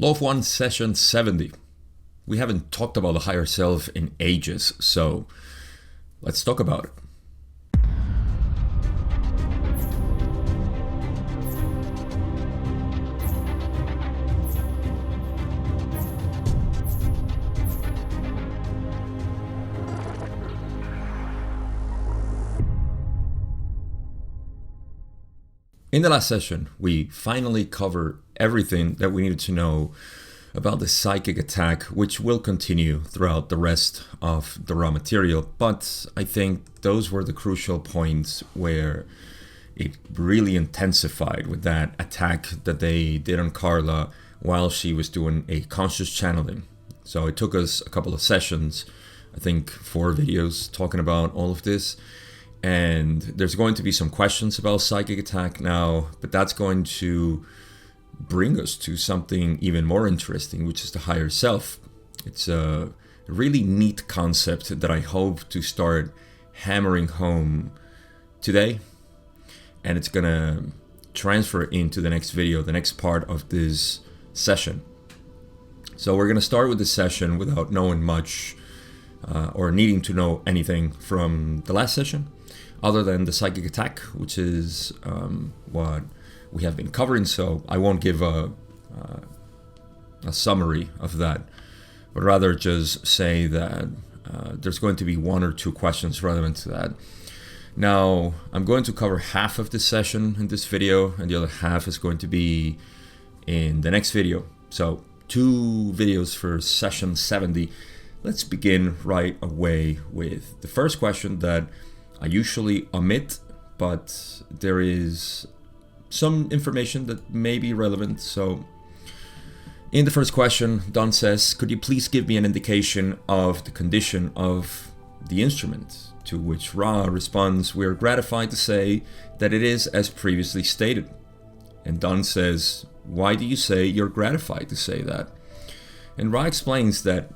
Law of One session 70. We haven't talked about the higher self in ages, so let's talk about it. In the last session, we finally covered everything that we needed to know about the psychic attack, which will continue throughout the rest of the raw material. But I think those were the crucial points where it really intensified with that attack that they did on Carla while she was doing a conscious channeling. So it took us a couple of sessions, I think 4 videos talking about all of this. And there's going to be some questions about psychic attack now, but that's going to bring us to something even more interesting, which is the higher self. It's a really neat concept that I hope to start hammering home today. And it's going to transfer into the next video, the next part of this session. So we're going to start with this session without knowing much or needing to know anything from the last session, other than the psychic attack, which is what we have been covering. So I won't give a summary of that, but rather just say that there's going to be 1 or 2 questions relevant to that. Now, I'm going to cover half of this session in this video, and the other half is going to be in the next video. So 2 videos for session 70. Let's begin right away with the first question that I usually omit, but there is some information that may be relevant. So in the first question, Don says, could you please give me an indication of the condition of the instrument? To which Ra responds, we are gratified to say that it is as previously stated. And Don says, why do you say you're gratified to say that? And Ra explains that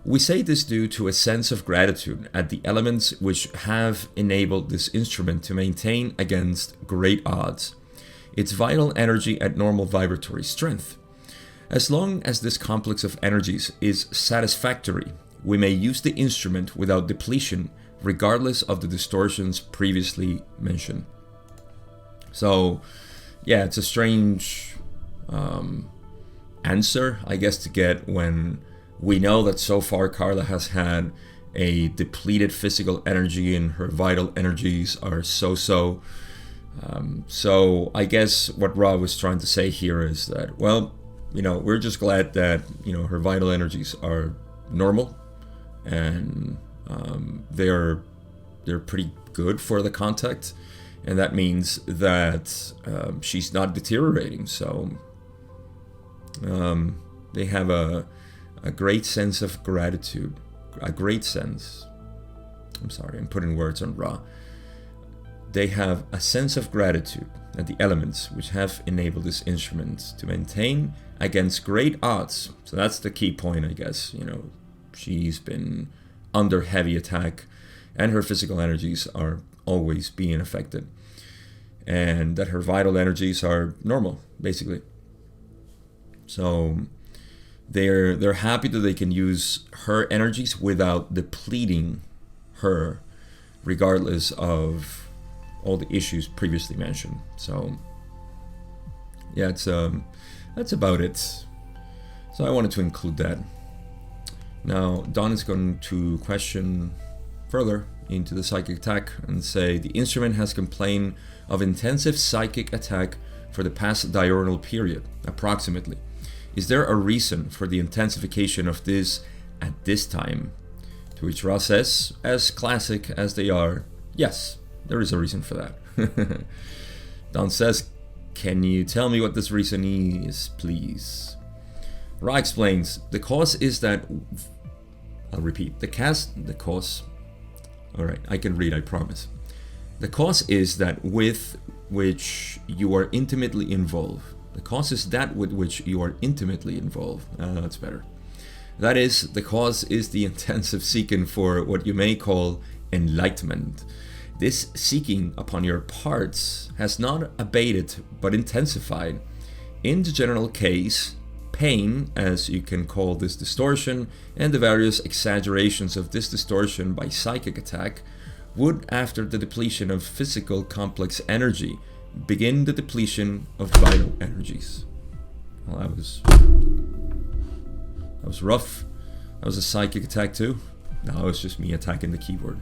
we say this due to a sense of gratitude at the elements which have enabled this instrument to maintain against great odds its vital energy at normal vibratory strength. As long as this complex of energies is satisfactory, we may use the instrument without depletion, regardless of the distortions previously mentioned. So, yeah, it's a strange answer, I guess, to get when we know that so far Carla has had a depleted physical energy and her vital energies are so-so. So I guess what Ra was trying to say here is that, well, we're just glad that, her vital energies are normal and they're pretty good for the contact. And that means that she's not deteriorating. So they have a great sense of gratitude, I'm putting words on Ra. They have a sense of gratitude at the elements which have enabled this instrument to maintain against great odds. So that's the key point, I guess. She's been under heavy attack and her physical energies are always being affected. And that her vital energies are normal, basically. So they're happy that they can use her energies without depleting her, regardless of all the issues previously mentioned. So yeah, that's about it. So I wanted to include that. Now Don is going to question further into the psychic attack and say the instrument has complained of intensive psychic attack for the past diurnal period, approximately. Is there a reason for the intensification of this at this time? To which Ra says, as classic as they are, yes, there is a reason for that. Don says, can you tell me what this reason is, please? Ra explains, the cause is that, I'll repeat, the cause, alright, I can read, I promise. The cause is that with which you are intimately involved. The cause is that with which you are intimately involved. That's better. That is, the cause is the intensive seeking for what you may call enlightenment. This seeking upon your parts has not abated but intensified. In the general case, pain, as you can call this distortion, and the various exaggerations of this distortion by psychic attack would, after the depletion of physical complex energy, begin the depletion of vital energies. Well, that was rough. That was a psychic attack too. No, it was just me attacking the keyboard.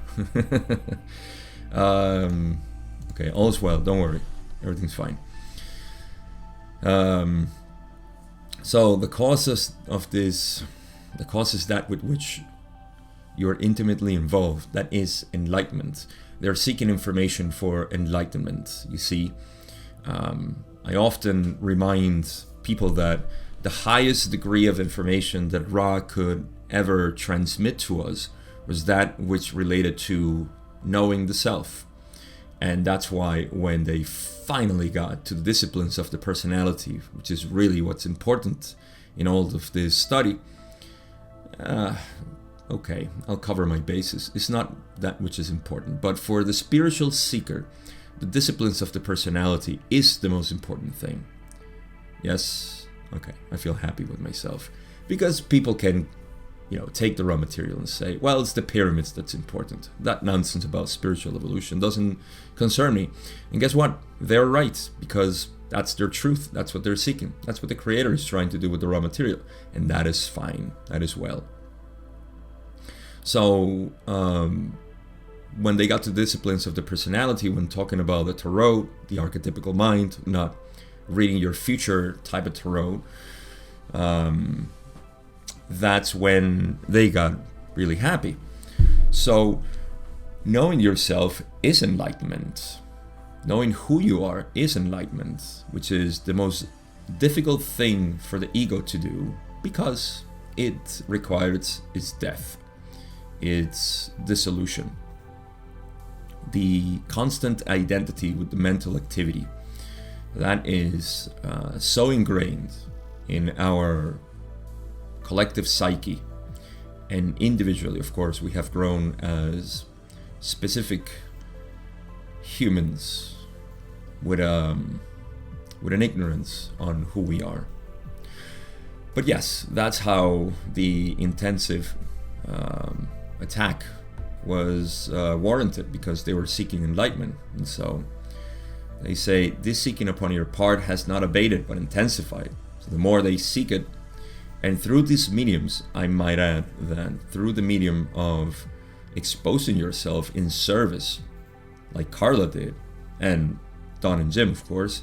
Okay, all's well. Don't worry, everything's fine. So the causes of this, the causes that with which you're intimately involved, that is enlightenment. They're seeking information for enlightenment. You see, I often remind people that the highest degree of information that Ra could ever transmit to us was that which related to knowing the self. And that's why when they finally got to the disciplines of the personality, which is really what's important in all of this study, okay, I'll cover my bases. It's not that which is important, but for the spiritual seeker, the disciplines of the personality is the most important thing. Yes, okay, I feel happy with myself, because people can, take the raw material and say, well, it's the pyramids that's important. That nonsense about spiritual evolution doesn't concern me. And guess what? They're right, because that's their truth. That's what they're seeking. That's what the Creator is trying to do with the raw material. And that is fine. That is well. So, when they got to disciplines of the personality, when talking about the tarot, the archetypical mind, not reading your future type of tarot, that's when they got really happy. So knowing yourself is enlightenment. Knowing who you are is enlightenment, which is the most difficult thing for the ego to do, because it requires its death, its dissolution, the constant identity with the mental activity that is so ingrained in our collective psyche, and individually, of course, we have grown as specific humans with an ignorance on who we are. But yes, that's how the intensive attack was warranted, because they were seeking enlightenment. And so they say, this seeking upon your part has not abated but intensified. So the more they seek it, and through these mediums, I might add that through the medium of exposing yourself in service, like Carla did, and Don and Jim, of course,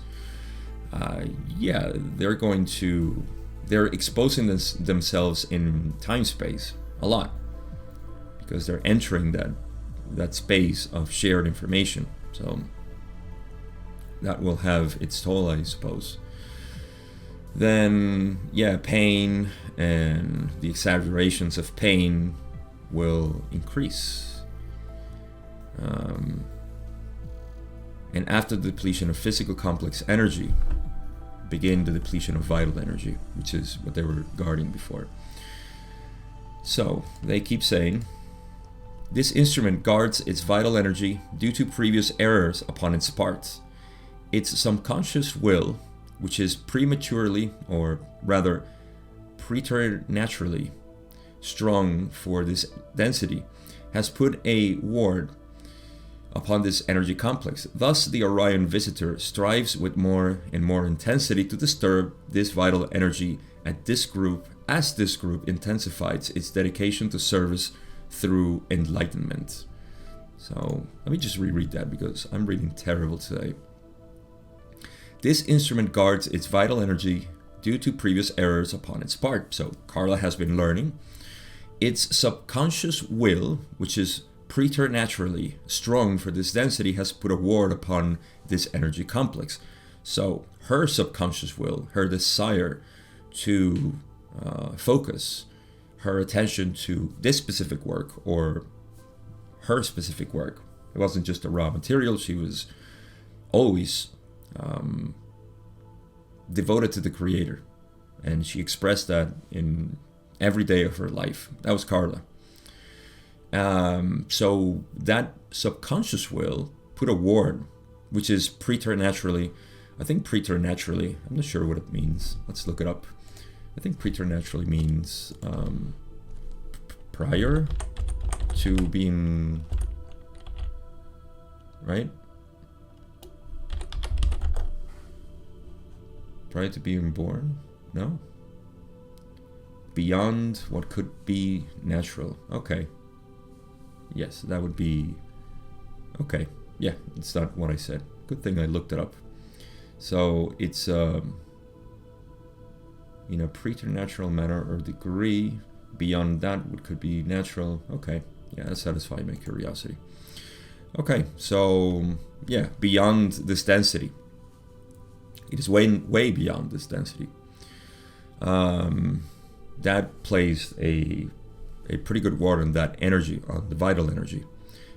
they're exposing themselves in time-space a lot, because they're entering that space of shared information. So that will have its toll, I suppose. Then, pain and the exaggerations of pain will increase. And after the depletion of physical complex energy, begin the depletion of vital energy, which is what they were guarding before. So, they keep saying, this instrument guards its vital energy due to previous errors upon its part. Its subconscious will, which is prematurely, or rather preternaturally strong for this density, has put a ward upon this energy complex. Thus, the Orion visitor strives with more and more intensity to disturb this vital energy at this group, as this group intensifies its dedication to service through enlightenment. So, let me just reread that, because I'm reading terrible today. This instrument guards its vital energy due to previous errors upon its part. So Carla has been learning. Its subconscious will, which is preternaturally strong for this density, has put a ward upon this energy complex. So her subconscious will, her desire to focus her attention to this specific work, or her specific work. It wasn't just a raw material. She was always devoted to the Creator, and she expressed that in every day of her life. That was Carla. So that subconscious will put a ward, which is preternaturally, I'm not sure what it means. Let's look it up. I think preternaturally means prior to being, right? Prior to being born? No? Beyond what could be natural. Okay. Yes, that would be... Okay. Yeah, it's not what I said. Good thing I looked it up. So it's in a preternatural manner or degree. Beyond that, what could be natural. Okay. Yeah, that satisfied my curiosity. Okay, so yeah, beyond this density. It is way beyond this density. That plays a pretty good word on that energy, on the vital energy.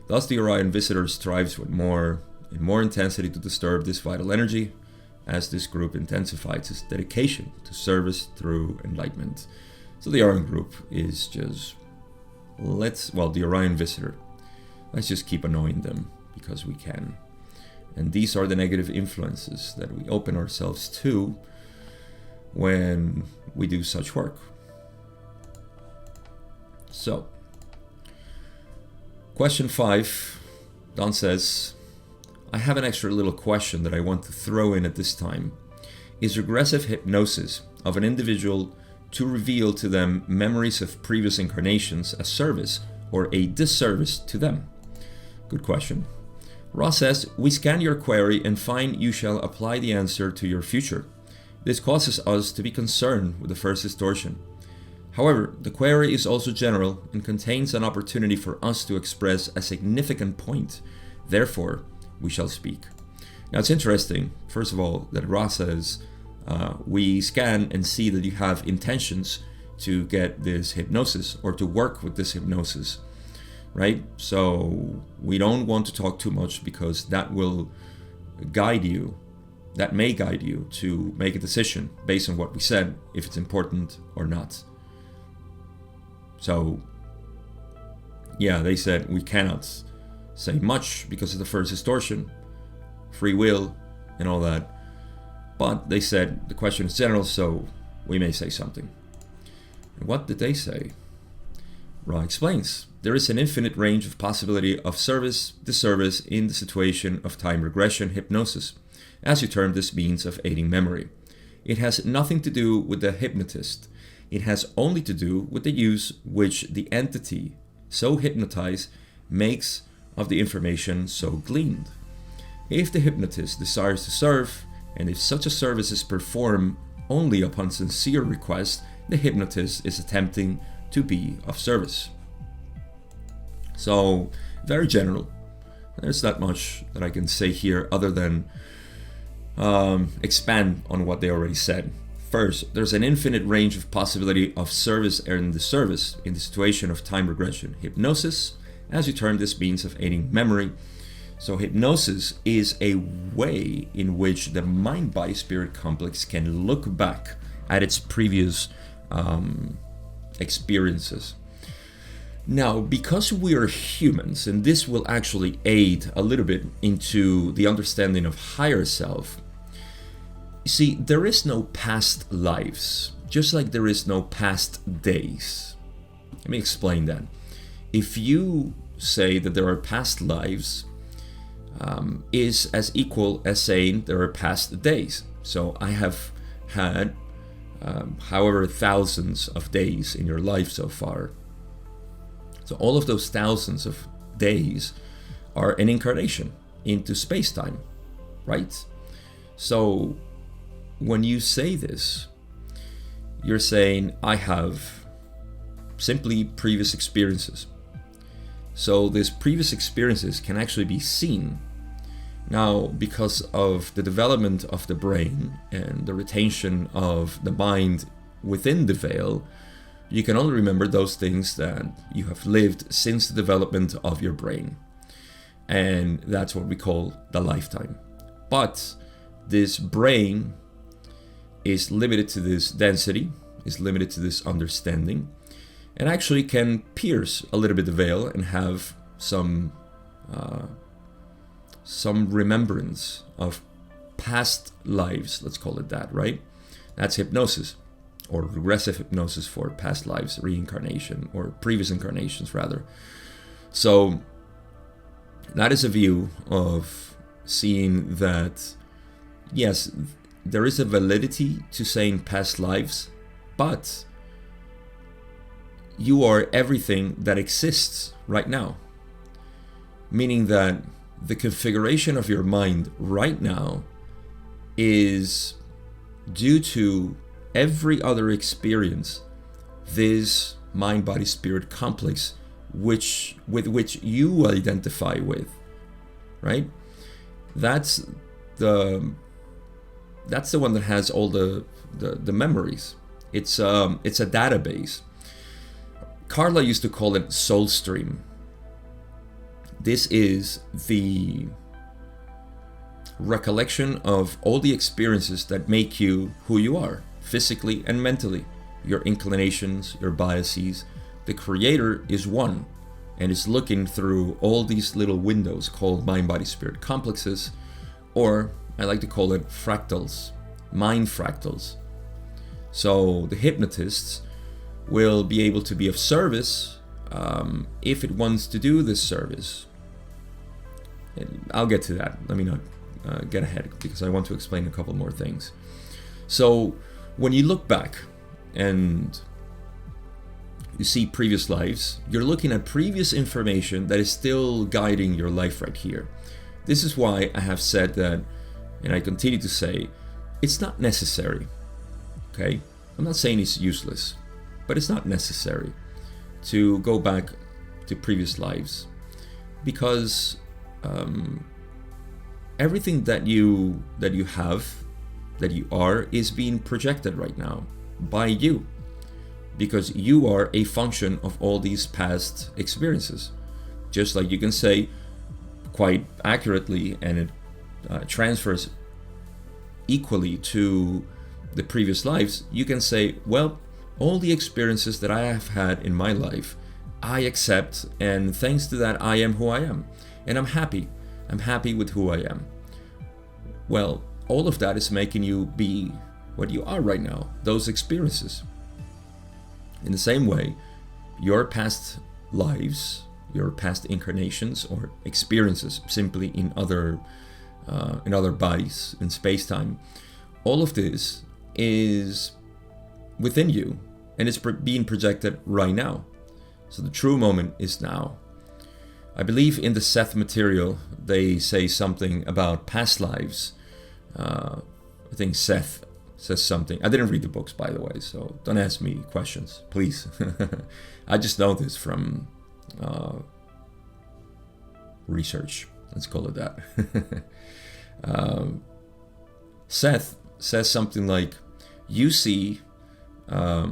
Thus, the Orion visitor strives with more intensity to disturb this vital energy, as this group intensifies its dedication to service through enlightenment. So the Orion group is just the Orion visitor. Let's just keep annoying them because we can. And these are the negative influences that we open ourselves to when we do such work. So, question 5, Don says, I have an extra little question that I want to throw in at this time. Is regressive hypnosis of an individual to reveal to them memories of previous incarnations a service or a disservice to them? Good question. Ross says, we scan your query and find you shall apply the answer to your future. This causes us to be concerned with the first distortion. However, the query is also general and contains an opportunity for us to express a significant point. Therefore, we shall speak. Now it's interesting, first of all, that Ross says, we scan and see that you have intentions to get this hypnosis or to work with this hypnosis. Right? So we don't want to talk too much because that will guide you. That may guide you to make a decision based on what we said, if it's important or not. So, yeah, they said we cannot say much because of the first distortion, free will, and all that. But they said the question is general, so we may say something. And what did they say? Ra explains, there is an infinite range of possibility of service, disservice in the situation of time regression hypnosis, as you term this means of aiding memory. It has nothing to do with the hypnotist. It has only to do with the use which the entity so hypnotized makes of the information so gleaned. If the hypnotist desires to serve, and if such a service is performed only upon sincere request, the hypnotist is attempting to be of service. So, very general. There's not much that I can say here other than expand on what they already said. First, there's an infinite range of possibility of service and disservice in the situation of time regression hypnosis, as you term this means of aiding memory. So hypnosis is a way in which the mind-body-spirit complex can look back at its previous experiences. Now, because we are humans, and this will actually aid a little bit into the understanding of higher self, you see, there is no past lives, just like there is no past days. Let me explain that. If you say that there are past lives, is as equal as saying there are past days. So I have had however thousands of days in your life so far. So all of those thousands of days are an incarnation into space-time, right? So when you say this, you're saying I have simply previous experiences. So these previous experiences can actually be seen. Now, because of the development of the brain and the retention of the mind within the veil, you can only remember those things that you have lived since the development of your brain. And that's what we call the lifetime. But this brain is limited to this density, is limited to this understanding, and actually can pierce a little bit the veil and have some remembrance of past lives, let's call it that, right? That's hypnosis. or regressive hypnosis for past lives, reincarnation, or previous incarnations rather. So that is a view of seeing that, yes, there is a validity to saying past lives, but you are everything that exists right now. Meaning that the configuration of your mind right now is due to every other experience, this mind-body-spirit complex with which you identify with, right? That's the one that has all the memories. It's a database. Carla used to call it soul stream. This is the recollection of all the experiences that make you who you are, physically and mentally. Your inclinations, your biases. The creator is one, and is looking through all these little windows called mind-body-spirit complexes, or I like to call it fractals, mind fractals. So the hypnotists will be able to be of service if it wants to do this service. I'll get to that. Let me not get ahead, because I want to explain a couple more things. So when you look back and you see previous lives, you're looking at previous information that is still guiding your life right here. This is why I have said that, and I continue to say, it's not necessary. Okay? I'm not saying it's useless, but it's not necessary to go back to previous lives, because everything that you have, that you are, is being projected right now by you, because you are a function of all these past experiences. Just like you can say quite accurately, and it transfers equally to the previous lives, you can say, well, all the experiences that I have had in my life, I accept, and thanks to that, I am who I am. And I'm happy. I'm happy with who I am. Well, all of that is making you be what you are right now, those experiences. In the same way, your past lives, your past incarnations or experiences simply in other bodies, in space-time, all of this is within you, and it's being projected right now. So the true moment is now. I believe in the Seth material, they say something about past lives. I think Seth says something. I didn't read the books, by the way, so don't ask me questions, please. I just know this from research. Let's call it that. Seth says something like, you see a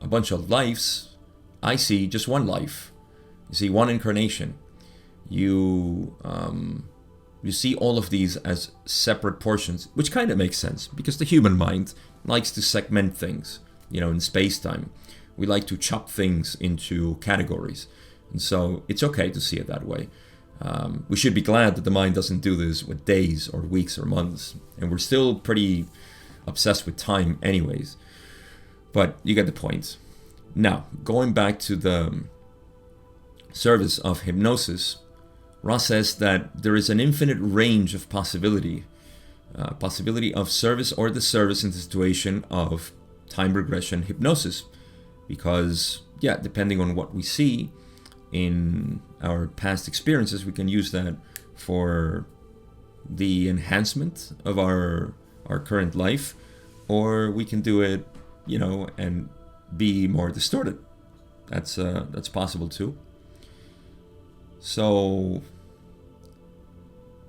bunch of lives, I see just one life. You see one incarnation. You see all of these as separate portions, which kind of makes sense, because the human mind likes to segment things. In space-time, we like to chop things into categories, and so it's okay to see it that way. We should be glad that the mind doesn't do this with days or weeks or months, and we're still pretty obsessed with time anyways. But you get the point. Now, going back to the service of hypnosis, Ross says that there is an infinite range of possibility of service or disservice in the situation of time regression hypnosis, because depending on what we see in our past experiences, we can use that for the enhancement of our current life, or we can do it, and be more distorted. That's possible too. So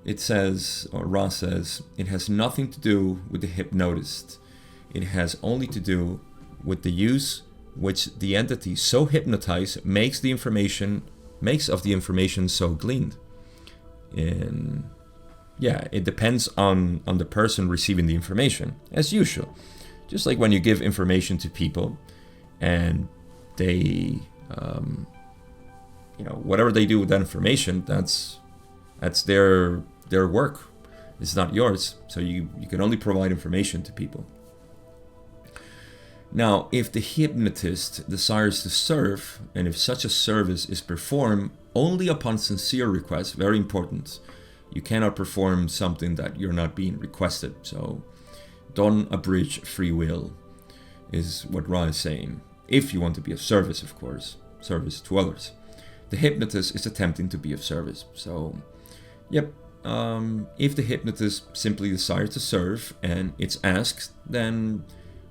it says, or Ross says, it has nothing to do with the hypnotist. It has only to do with the use which the entity so hypnotized makes of the information so gleaned. And it depends on the person receiving the information, as usual. Just like when you give information to people and they whatever they do with that information, that's their work. It's not yours. So you can only provide information to people. Now, if the hypnotist desires to serve, and if such a service is performed only upon sincere request, very important, you cannot perform something that you're not being requested. So don't abridge free will, is what Ra is saying. If you want to be of service, of course, service to others. The hypnotist is attempting to be of service. So, yep, if the hypnotist simply desires to serve and it's asked, then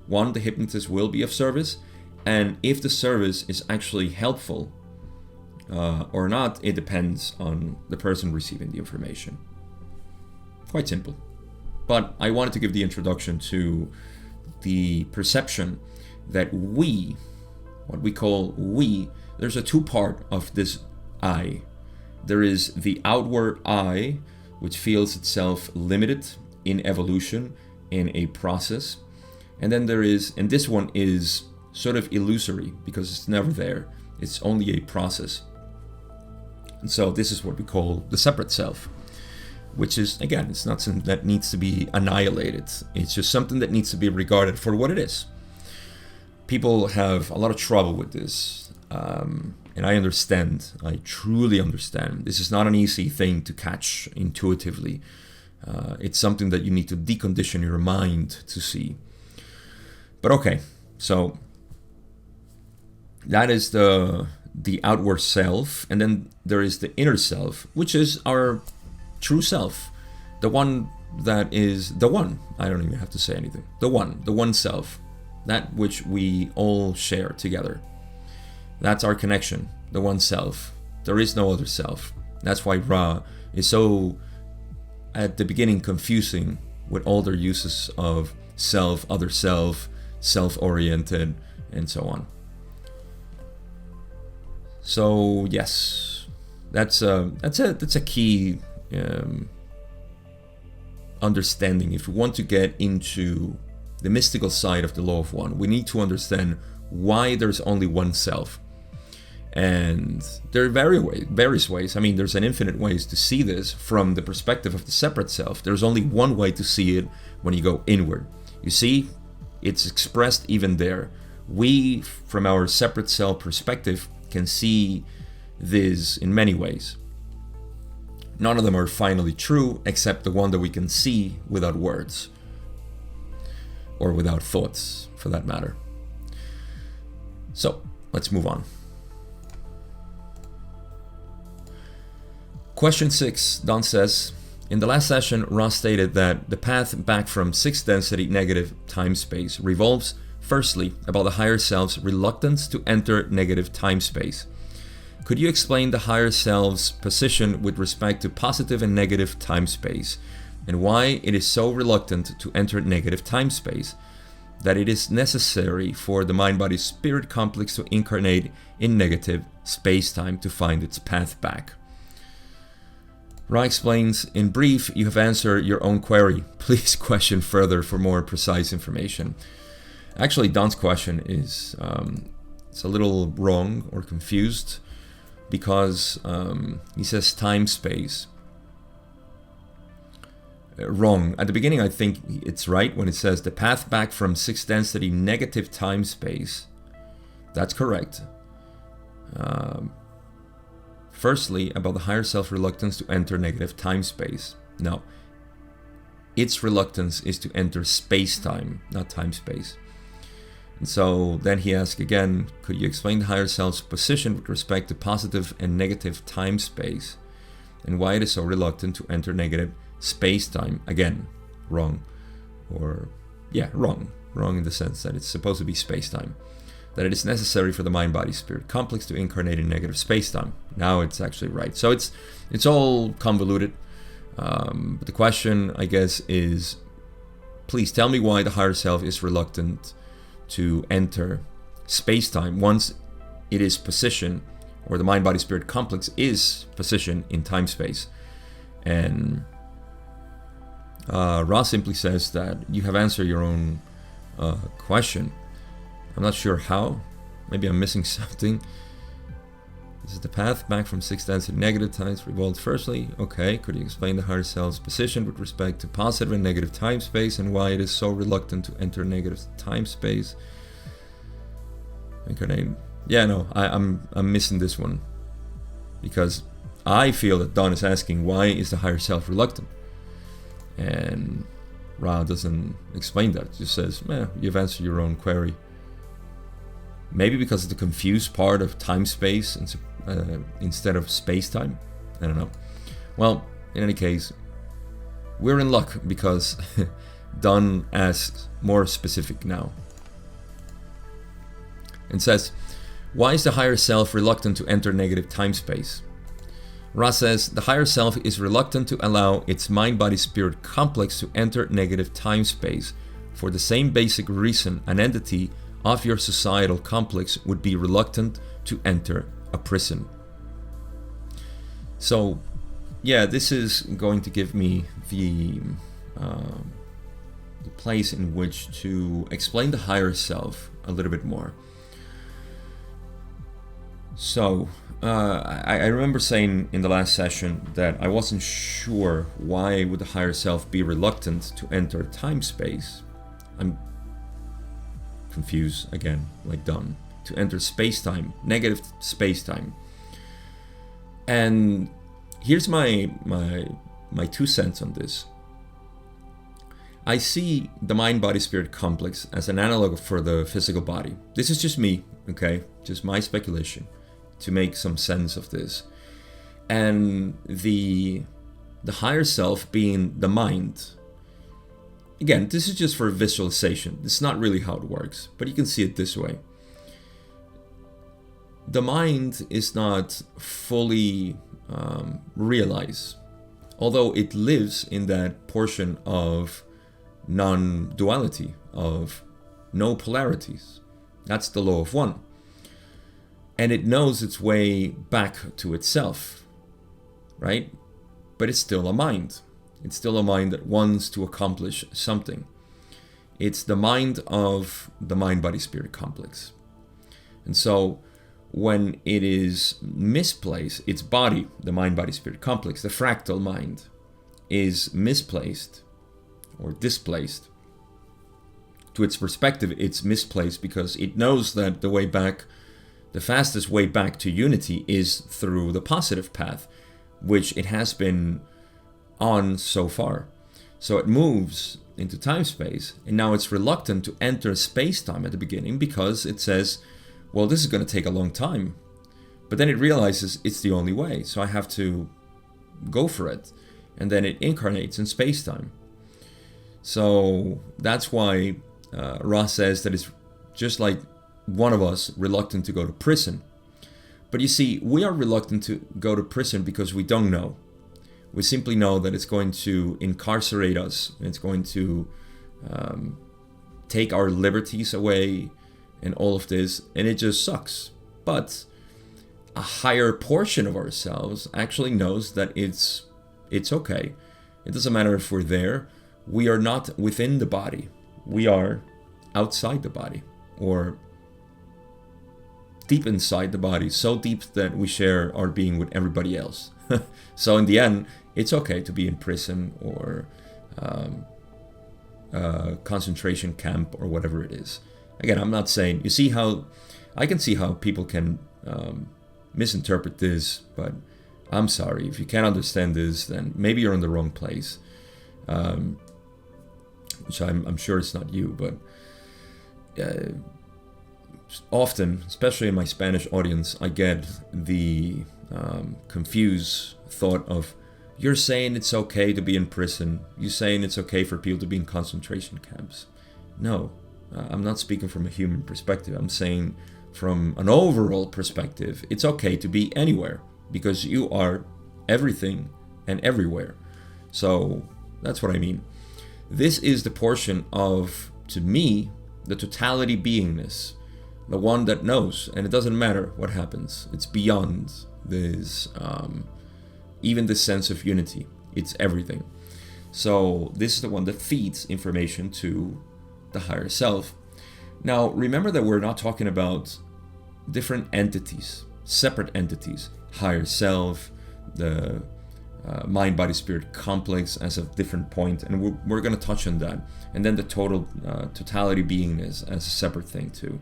one, the hypnotist will be of service. And if the service is actually helpful or not, it depends on the person receiving the information. Quite simple. But I wanted to give the introduction to the perception that we, what we call we, there's a two-part of this I. There is the outward I, which feels itself limited in evolution, in a process. And then there is, and this one is sort of illusory because it's never there. It's only a process. And so this is what we call the separate self, which is, again, it's not something that needs to be annihilated. It's just something that needs to be regarded for what it is. People have a lot of trouble with this. And I understand, I truly understand. This is not an easy thing to catch intuitively. It's something that you need to decondition your mind to see. But okay, so that is the outward self, and then there is the inner self, which is our true self, the one that is the one. I don't even have to say anything. The one self, that which we all share together. That's our connection, the one self. There is no other self. That's why Ra is so, at the beginning, confusing with all their uses of self, other self, self-oriented, and so on. So yes, that's a key understanding. If we want to get into the mystical side of the law of one, we need to understand why there's only one self. And there are various ways. I mean, there's an infinite ways to see this from the perspective of the separate self. There's only one way to see it when you go inward. You see, it's expressed even there. We, from our separate self perspective, can see this in many ways. None of them are finally true, except the one that we can see without words, or without thoughts, for that matter. So, let's move on. Question 6, Don says, in the last session, Ross stated that the path back from 6th density negative time space revolves, firstly, about the higher self's reluctance to enter negative time space. Could you explain the higher self's position with respect to positive and negative time space, and why it is so reluctant to enter negative time space, that it is necessary for the mind-body-spirit complex to incarnate in negative space-time to find its path back? Ra explains, in brief, you have answered your own query. Please question further for more precise information. Actually, Don's question is it's a little wrong or confused, because he says time space. Wrong. At the beginning, I think it's right when it says the path back from 6th density negative time space. That's correct. Firstly, about the higher self reluctance to enter negative time space. No, its reluctance is to enter space-time, not time-space. And so then he asks again, could you explain the higher self's position with respect to positive and negative time-space, and why it is so reluctant to enter negative space-time? Again, wrong. Or, yeah, wrong. Wrong in the sense that it's supposed to be space-time. That it is necessary for the mind-body-spirit complex to incarnate in negative space-time. Now it's actually right. So it's all convoluted. But the question, I guess, is, please tell me why the higher self is reluctant to enter space-time once it is positioned, or the mind-body-spirit complex is positioned in time-space. And Ra simply says that you have answered your own question. I'm not sure how. Maybe I'm missing something. This is the path back from 6th density negative times revolved firstly. Okay, could you explain the higher self's position with respect to positive and negative time space, and why it is so reluctant to enter negative time space? incarnate. Yeah, no, I'm missing this one, because I feel that Don is asking, why is the higher self reluctant? And Ra doesn't explain that. Just says, you've answered your own query. Maybe because of the confused part of time-space instead of space-time. I don't know. Well, in any case, we're in luck because Don asks more specific now. And says, why is the higher self reluctant to enter negative time-space? Ra says, the higher self is reluctant to allow its mind-body-spirit complex to enter negative time-space for the same basic reason an entity of your societal complex would be reluctant to enter a prison. So, yeah, this is going to give me the place in which to explain the higher self a little bit more. So, I remember saying in the last session that I wasn't sure why would the higher self be reluctant to enter time-space. I'm confused again, like Don, to enter space-time, negative space-time. And here's my 2 cents on this. I see the mind-body-spirit complex as an analog for the physical body. This is just me, okay? Just my speculation to make some sense of this. And the higher self being the mind. Again, this is just for visualization. This is not really how it works, but you can see it this way. The mind is not fully realized, although it lives in that portion of non-duality, of no polarities. That's the law of one. And it knows its way back to itself, right? But it's still a mind. It's still a mind that wants to accomplish something. It's the mind of the mind-body-spirit complex. And so when it is misplaced, its body, the mind-body-spirit complex, the fractal mind, is misplaced or displaced. To its perspective, it's misplaced because it knows that the way back, the fastest way back to unity is through the positive path, which it has been on so far. So it moves into time-space, and now it's reluctant to enter space-time at the beginning because it says, well, this is going to take a long time. But then it realizes it's the only way, so I have to go for it. And then it incarnates in space-time. So that's why Ra says that it's just like one of us reluctant to go to prison. But you see, we are reluctant to go to prison because we don't know. We simply know that it's going to incarcerate us, and it's going to take our liberties away and all of this, and it just sucks. But a higher portion of ourselves actually knows that it's okay. It doesn't matter if we're there. We are not within the body. We are outside the body, or deep inside the body, so deep that we share our being with everybody else. So in the end, it's okay to be in prison or concentration camp or whatever it is. Again, I'm not saying, I can see how people can misinterpret this, but I'm sorry. If you can't understand this, then maybe you're in the wrong place. Which I'm sure it's not you, but often, especially in my Spanish audience, I get the confused thought of, you're saying it's okay to be in prison. You're saying it's okay for people to be in concentration camps. No, I'm not speaking from a human perspective. I'm saying from an overall perspective, it's okay to be anywhere because you are everything and everywhere. So that's what I mean. This is the portion of, to me, the totality beingness, the one that knows, and it doesn't matter what happens. It's beyond this, even the sense of unity. It's everything. So this is the one that feeds information to the higher self. Now, remember that we're not talking about different entities, separate entities, higher self, the mind, body, spirit complex as a different point, and we're going to touch on that. And then the totality beingness as a separate thing too.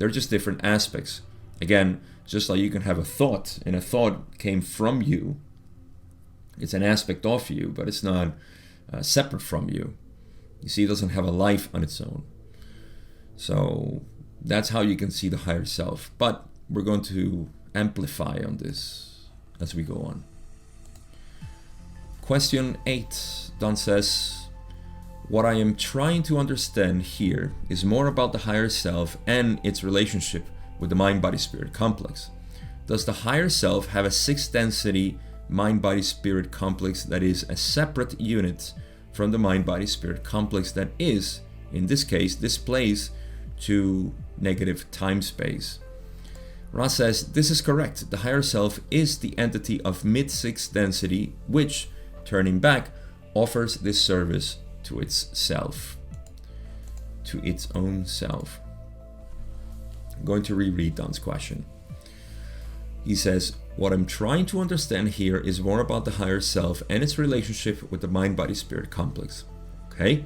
They're just different aspects. Again, just like you can have a thought, and a thought came from you. It's an aspect of you, but it's not separate from you. You see, it doesn't have a life on its own. So that's how you can see the higher self. But we're going to amplify on this as we go on. Question 8, Don says, what I am trying to understand here is more about the higher self and its relationship with the mind-body-spirit complex. Does the higher self have a sixth density mind-body-spirit complex that is a separate unit from the mind-body-spirit complex that is, in this case, displaced to negative time-space? Ra says, this is correct. The higher self is the entity of mid-sixth density, which, turning back, offers this service to its self, to its own self. I'm going to reread Don's question. He says, what I'm trying to understand here is more about the higher self and its relationship with the mind-body-spirit complex. Okay?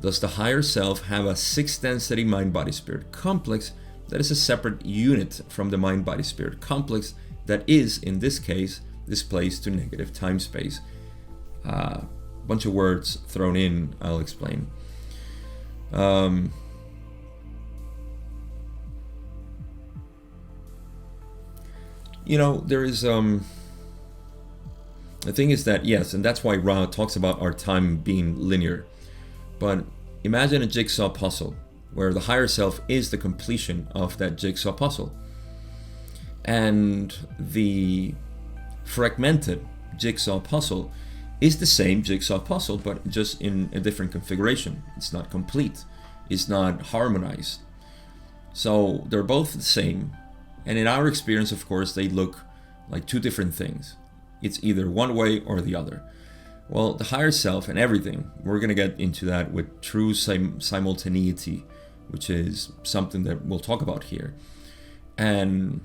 Does the higher self have a sixth density mind-body-spirit complex that is a separate unit from the mind-body-spirit complex that is, in this case, displaced to negative time-space? Bunch of words thrown in, I'll explain. There is the thing is that, yes, and that's why Ra talks about our time being linear. But imagine a jigsaw puzzle where the higher self is the completion of that jigsaw puzzle. And the fragmented jigsaw puzzle is the same jigsaw puzzle, but just in a different configuration. It's not complete. It's not harmonized. So they're both the same. And in our experience, of course, they look like two different things. It's either one way or the other. Well, the higher self and everything, we're going to get into that with true simultaneity, which is something that we'll talk about here. And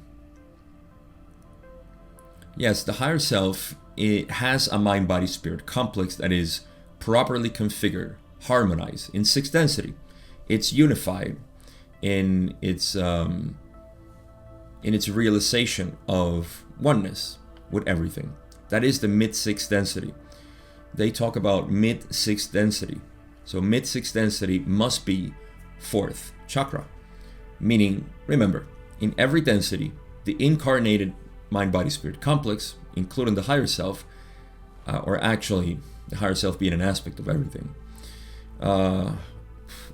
yes, the higher self, it has a mind-body-spirit complex that is properly configured, harmonized in sixth density. It's unified in its realization of oneness with everything. That is the mid-sixth density. They talk about mid-sixth density. So mid-sixth density must be fourth chakra. Meaning, remember, in every density, the incarnated mind-body-spirit complex, including the higher self, or actually the higher self being an aspect of everything. Oh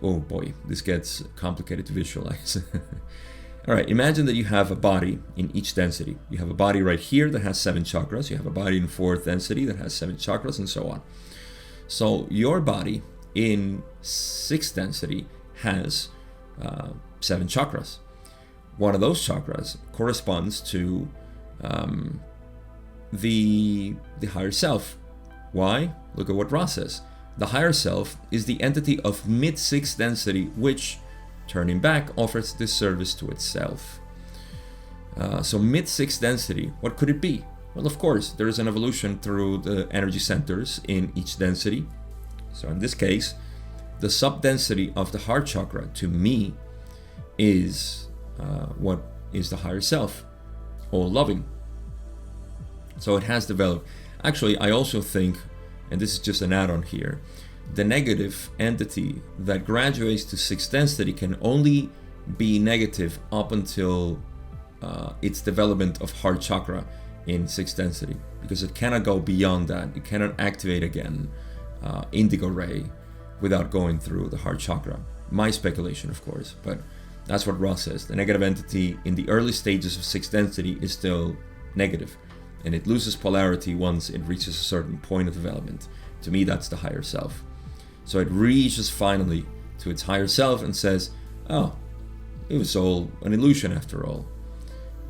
boy, this gets complicated to visualize. All right, imagine that you have a body in each density. You have a body right here that has 7 chakras. You have a body in fourth density that has 7 chakras, and so on. So your body in sixth density has 7 chakras. One of those chakras corresponds to the higher self. Why? Look at what Ra says. The higher self is the entity of mid-sixth density, which, turning back, offers this service to itself. So mid-sixth density, what could it be? Well, of course, there is an evolution through the energy centers in each density. So in this case, the sub-density of the heart chakra, to me, is what is the higher self, all loving. So it has developed. Actually, I also think, and this is just an add-on here, the negative entity that graduates to sixth density can only be negative up until its development of heart chakra in sixth density, because it cannot go beyond that. It cannot activate again indigo ray without going through the heart chakra. My speculation, of course, but that's what Ross says. The negative entity in the early stages of sixth density is still negative, and it loses polarity once it reaches a certain point of development. To me, that's the higher self. So it reaches finally to its higher self and says, oh, it was all an illusion after all.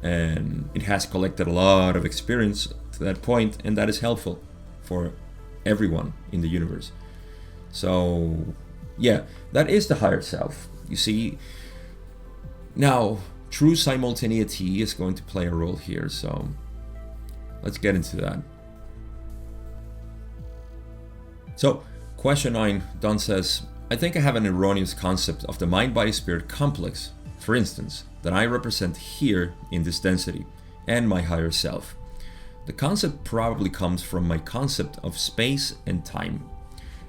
And it has collected a lot of experience to that point, and that is helpful for everyone in the universe. So, yeah, that is the higher self. You see, now, true simultaneity is going to play a role here, so let's get into that. So, question 9, Don says, I think I have an erroneous concept of the mind-body-spirit complex. For instance, that I represent here in this density, and my higher self. The concept probably comes from my concept of space and time.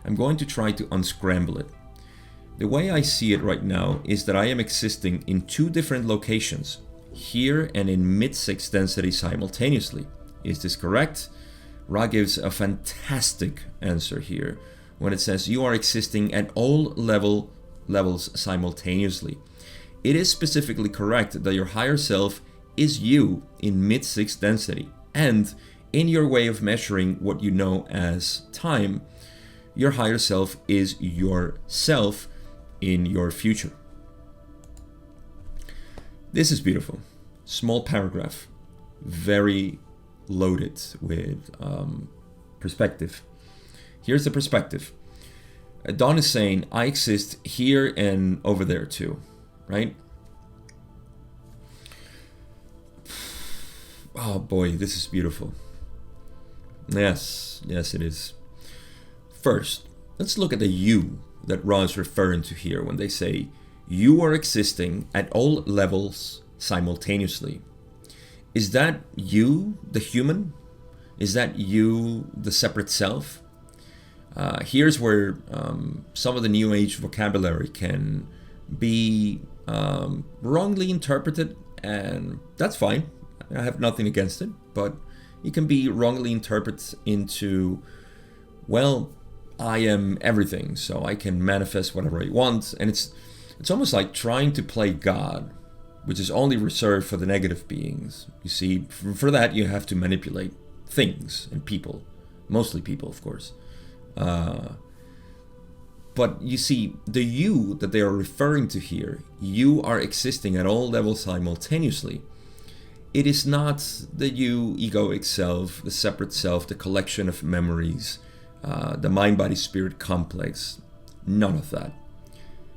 I'm going to try to unscramble it. The way I see it right now is that I am existing in two different locations, here and in mid-6 density simultaneously. Is this correct? Ra gives a fantastic answer here when it says you are existing at all levels simultaneously. It is specifically correct that your higher self is you in mid-6 density, and in your way of measuring what you know as time, your higher self is yourself in your future. This is beautiful. Small paragraph, very loaded with perspective. Here's the perspective. Don is saying, I exist here and over there too, right? Oh boy, this is beautiful. Yes, it is. First, let's look at the you that Ra is referring to here when they say, you are existing at all levels simultaneously. Is that you, the human? Is that you, the separate self? Here's where some of the New Age vocabulary can be wrongly interpreted, and that's fine. I have nothing against it, but it can be wrongly interpreted into, well, I am everything, so I can manifest whatever I want, and it's almost like trying to play God, which is only reserved for the negative beings. You see, for that you have to manipulate things and people, mostly people, of course. But you see, the you that they are referring to here, you are existing at all levels simultaneously. It is not the you, egoic self, the separate self, the collection of memories, the mind-body-spirit complex. None of that.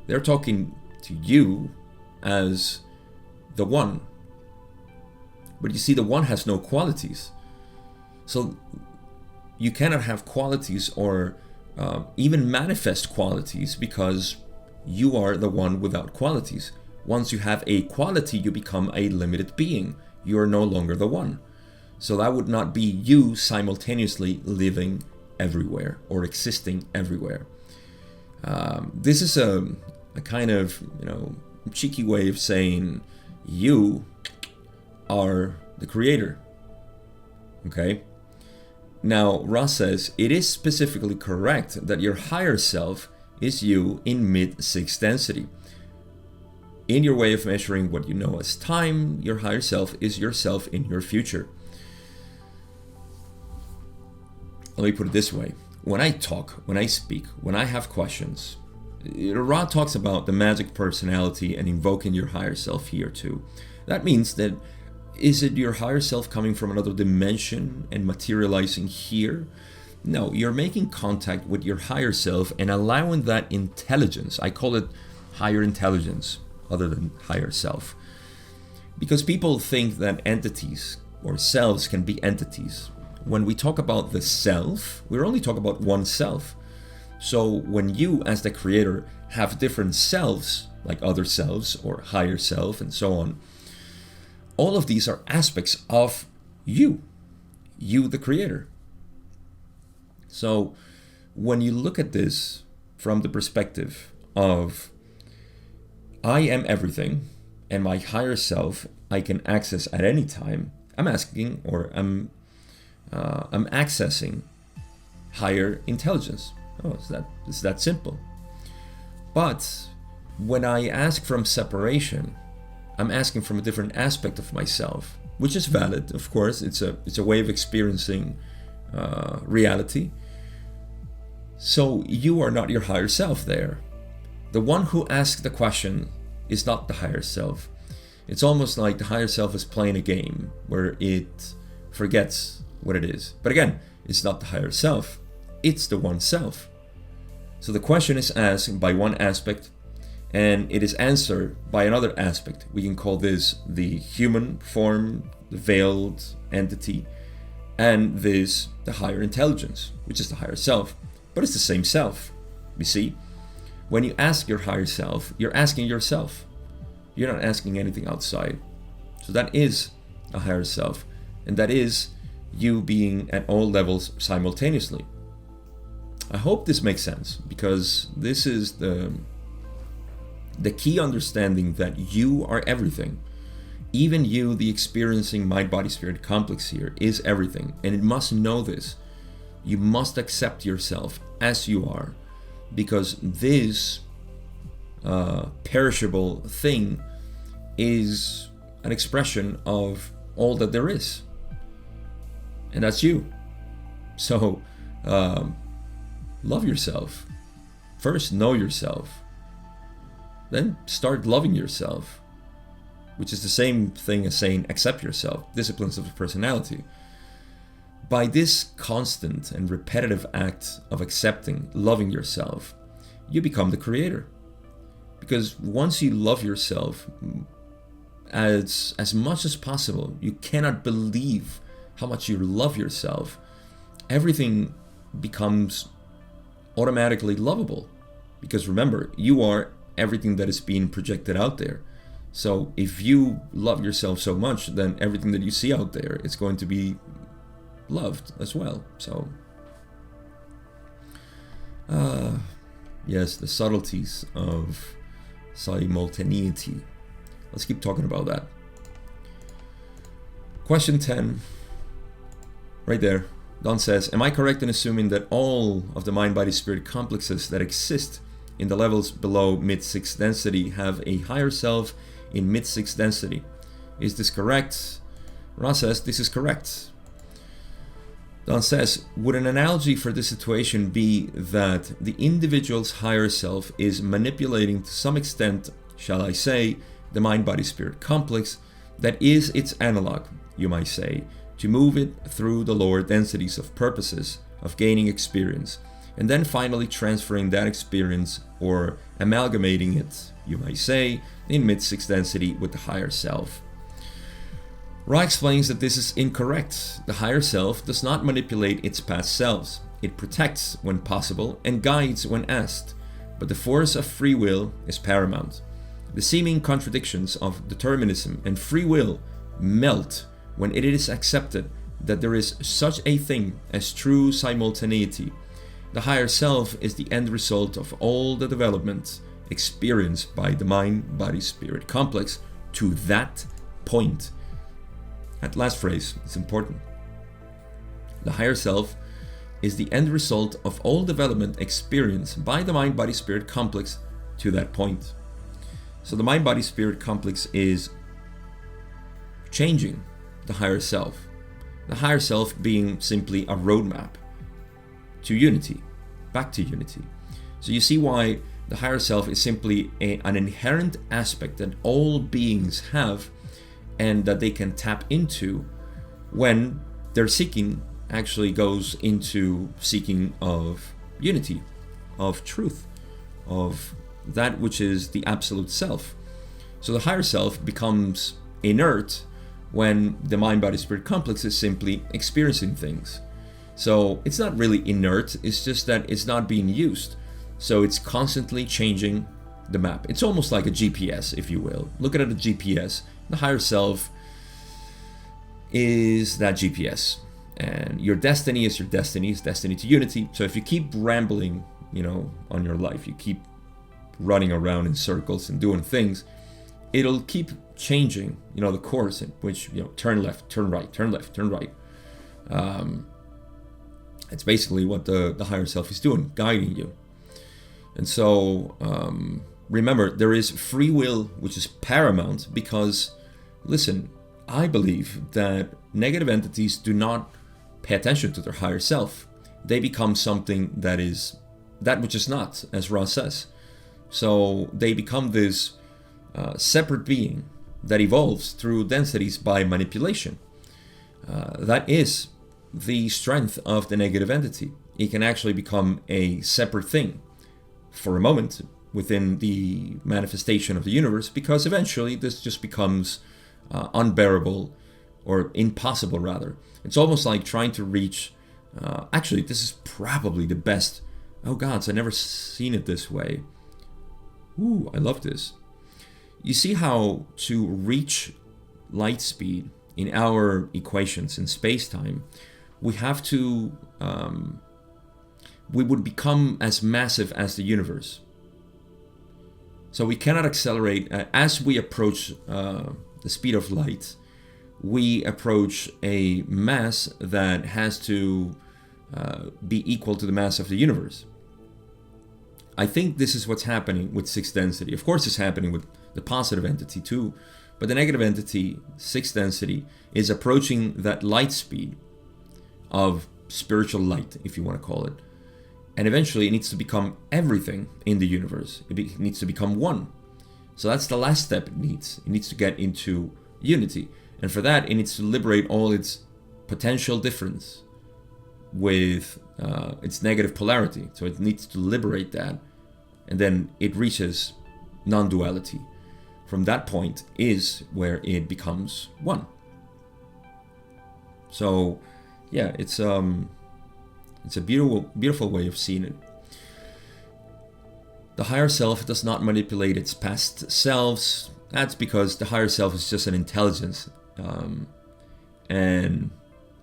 They're talking to you as the one. But you see, the one has no qualities. So you cannot have qualities or even manifest qualities because you are the one without qualities. Once you have a quality, you become a limited being. You are no longer the one. So that would not be you simultaneously living everywhere or existing everywhere. This is a kind of, cheeky way of saying you are the creator. Okay? Now, Ross says, it is specifically correct that your higher self is you in mid-6 density. In your way of measuring what you know as time, your higher self is yourself in your future. Let me put it this way. When I talk, when I speak, when I have questions, Ra talks about the magic personality and invoking your higher self here too. That means that, is it your higher self coming from another dimension and materializing here? No, you're making contact with your higher self and allowing that intelligence. I call it higher intelligence other than higher self. Because people think that entities or selves can be entities. When we talk about the self, we're only talking about one self. So when you, as the creator, have different selves, like other selves or higher self and so on, all of these are aspects of you, the creator. So when you look at this from the perspective of I am everything and my higher self I can access at any time, I'm asking, or I'm accessing higher intelligence. Oh, it's that simple. But when I ask from separation, I'm asking from a different aspect of myself, which is valid, of course. It's a way of experiencing reality. So you are not your higher self there. The one who asks the question is not the higher self. It's almost like the higher self is playing a game where it forgets what it is. But again, it's not the higher self. It's the one self. So the question is asked by one aspect, and it is answered by another aspect. We can call this the human form, the veiled entity, and this the higher intelligence, which is the higher self. But it's the same self. You see, when you ask your higher self, you're asking yourself. You're not asking anything outside. So that is a higher self. And that is you being at all levels simultaneously. I hope this makes sense, because this is the key understanding that you are everything. Even you, the experiencing mind-body-spirit complex here, is everything. And it must know this. You must accept yourself as you are, because this perishable thing is an expression of all that there is. And that's you. So, love yourself. First, know yourself. Then start loving yourself, which is the same thing as saying accept yourself, disciplines of the personality. By this constant and repetitive act of accepting, loving yourself, you become the creator. Because once you love yourself as much as possible, you cannot believe how much you love yourself. Everything becomes automatically lovable. Because remember, you are everything that is being projected out there. So if you love yourself so much, then everything that you see out there is going to be loved as well. So yes, the subtleties of simultaneity. Let's keep talking about that. Question 10, right there. Don says, am I correct in assuming that all of the mind-body-spirit complexes that exist in the levels below mid-6 density have a higher self in mid-6 density? Is this correct? Ra says, this is correct. Don says, would an analogy for this situation be that the individual's higher self is manipulating to some extent, shall I say, the mind-body-spirit complex that is its analog, you might say, to move it through the lower densities of purposes of gaining experience, and then finally transferring that experience or amalgamating it, you might say, in mid-6 density with the higher self? Ra explains that this is incorrect. The higher self does not manipulate its past selves. It protects when possible and guides when asked, but the force of free will is paramount. The seeming contradictions of determinism and free will melt when it is accepted that there is such a thing as true simultaneity. The higher self is the end result of all the development experienced by the mind-body-spirit complex to that point. That last phrase is important. The higher self is the end result of all development experienced by the mind-body-spirit complex to that point. So the mind-body-spirit complex is changing the higher self. The higher self being simply a roadmap to unity, back to unity. So you see why the higher self is simply an inherent aspect that all beings have and that they can tap into when their seeking actually goes into seeking of unity, of truth, of that which is the absolute self. So the higher self becomes inert when the mind-body-spirit complex is simply experiencing things. So it's not really inert, it's just that it's not being used. So it's constantly changing the map. It's almost like a GPS, if you will. Look at it as a GPS. The higher self is that GPS. And your destiny is your destiny, it's destiny to unity. So if you keep rambling, on your life, you keep running around in circles and doing things, it'll keep changing, the course in which, turn left, turn right, turn left, turn right. It's basically what the higher self is doing, guiding you. And so, remember, there is free will, which is paramount, because, listen, I believe that negative entities do not pay attention to their higher self. They become something that is that which is not, as Ra says. So they become this separate being that evolves through densities by manipulation. That is the strength of the negative entity. It can actually become a separate thing for a moment within the manifestation of the universe, because eventually this just becomes unbearable, or impossible rather. It's almost like trying to reach, actually this is probably the best, oh gods, I've never seen it this way. Ooh, I love this. You see how to reach light speed in our equations in space-time, we have to, we would become as massive as the universe. So we cannot accelerate. As we approach the speed of light, we approach a mass that has to be equal to the mass of the universe. I think this is what's happening with sixth density. Of course, it's happening with the positive entity too, but the negative entity, sixth density, is approaching that light speed of spiritual light, if you want to call it. And eventually it needs to become everything in the universe. It needs to become one. So that's the last step it needs. It needs to get into unity. And for that, it needs to liberate all its potential difference with its negative polarity. So it needs to liberate that. And then it reaches non-duality. From that point is where it becomes one. So, yeah, it's a beautiful way of seeing it. The higher self does not manipulate its past selves. That's because the higher self is just an intelligence. And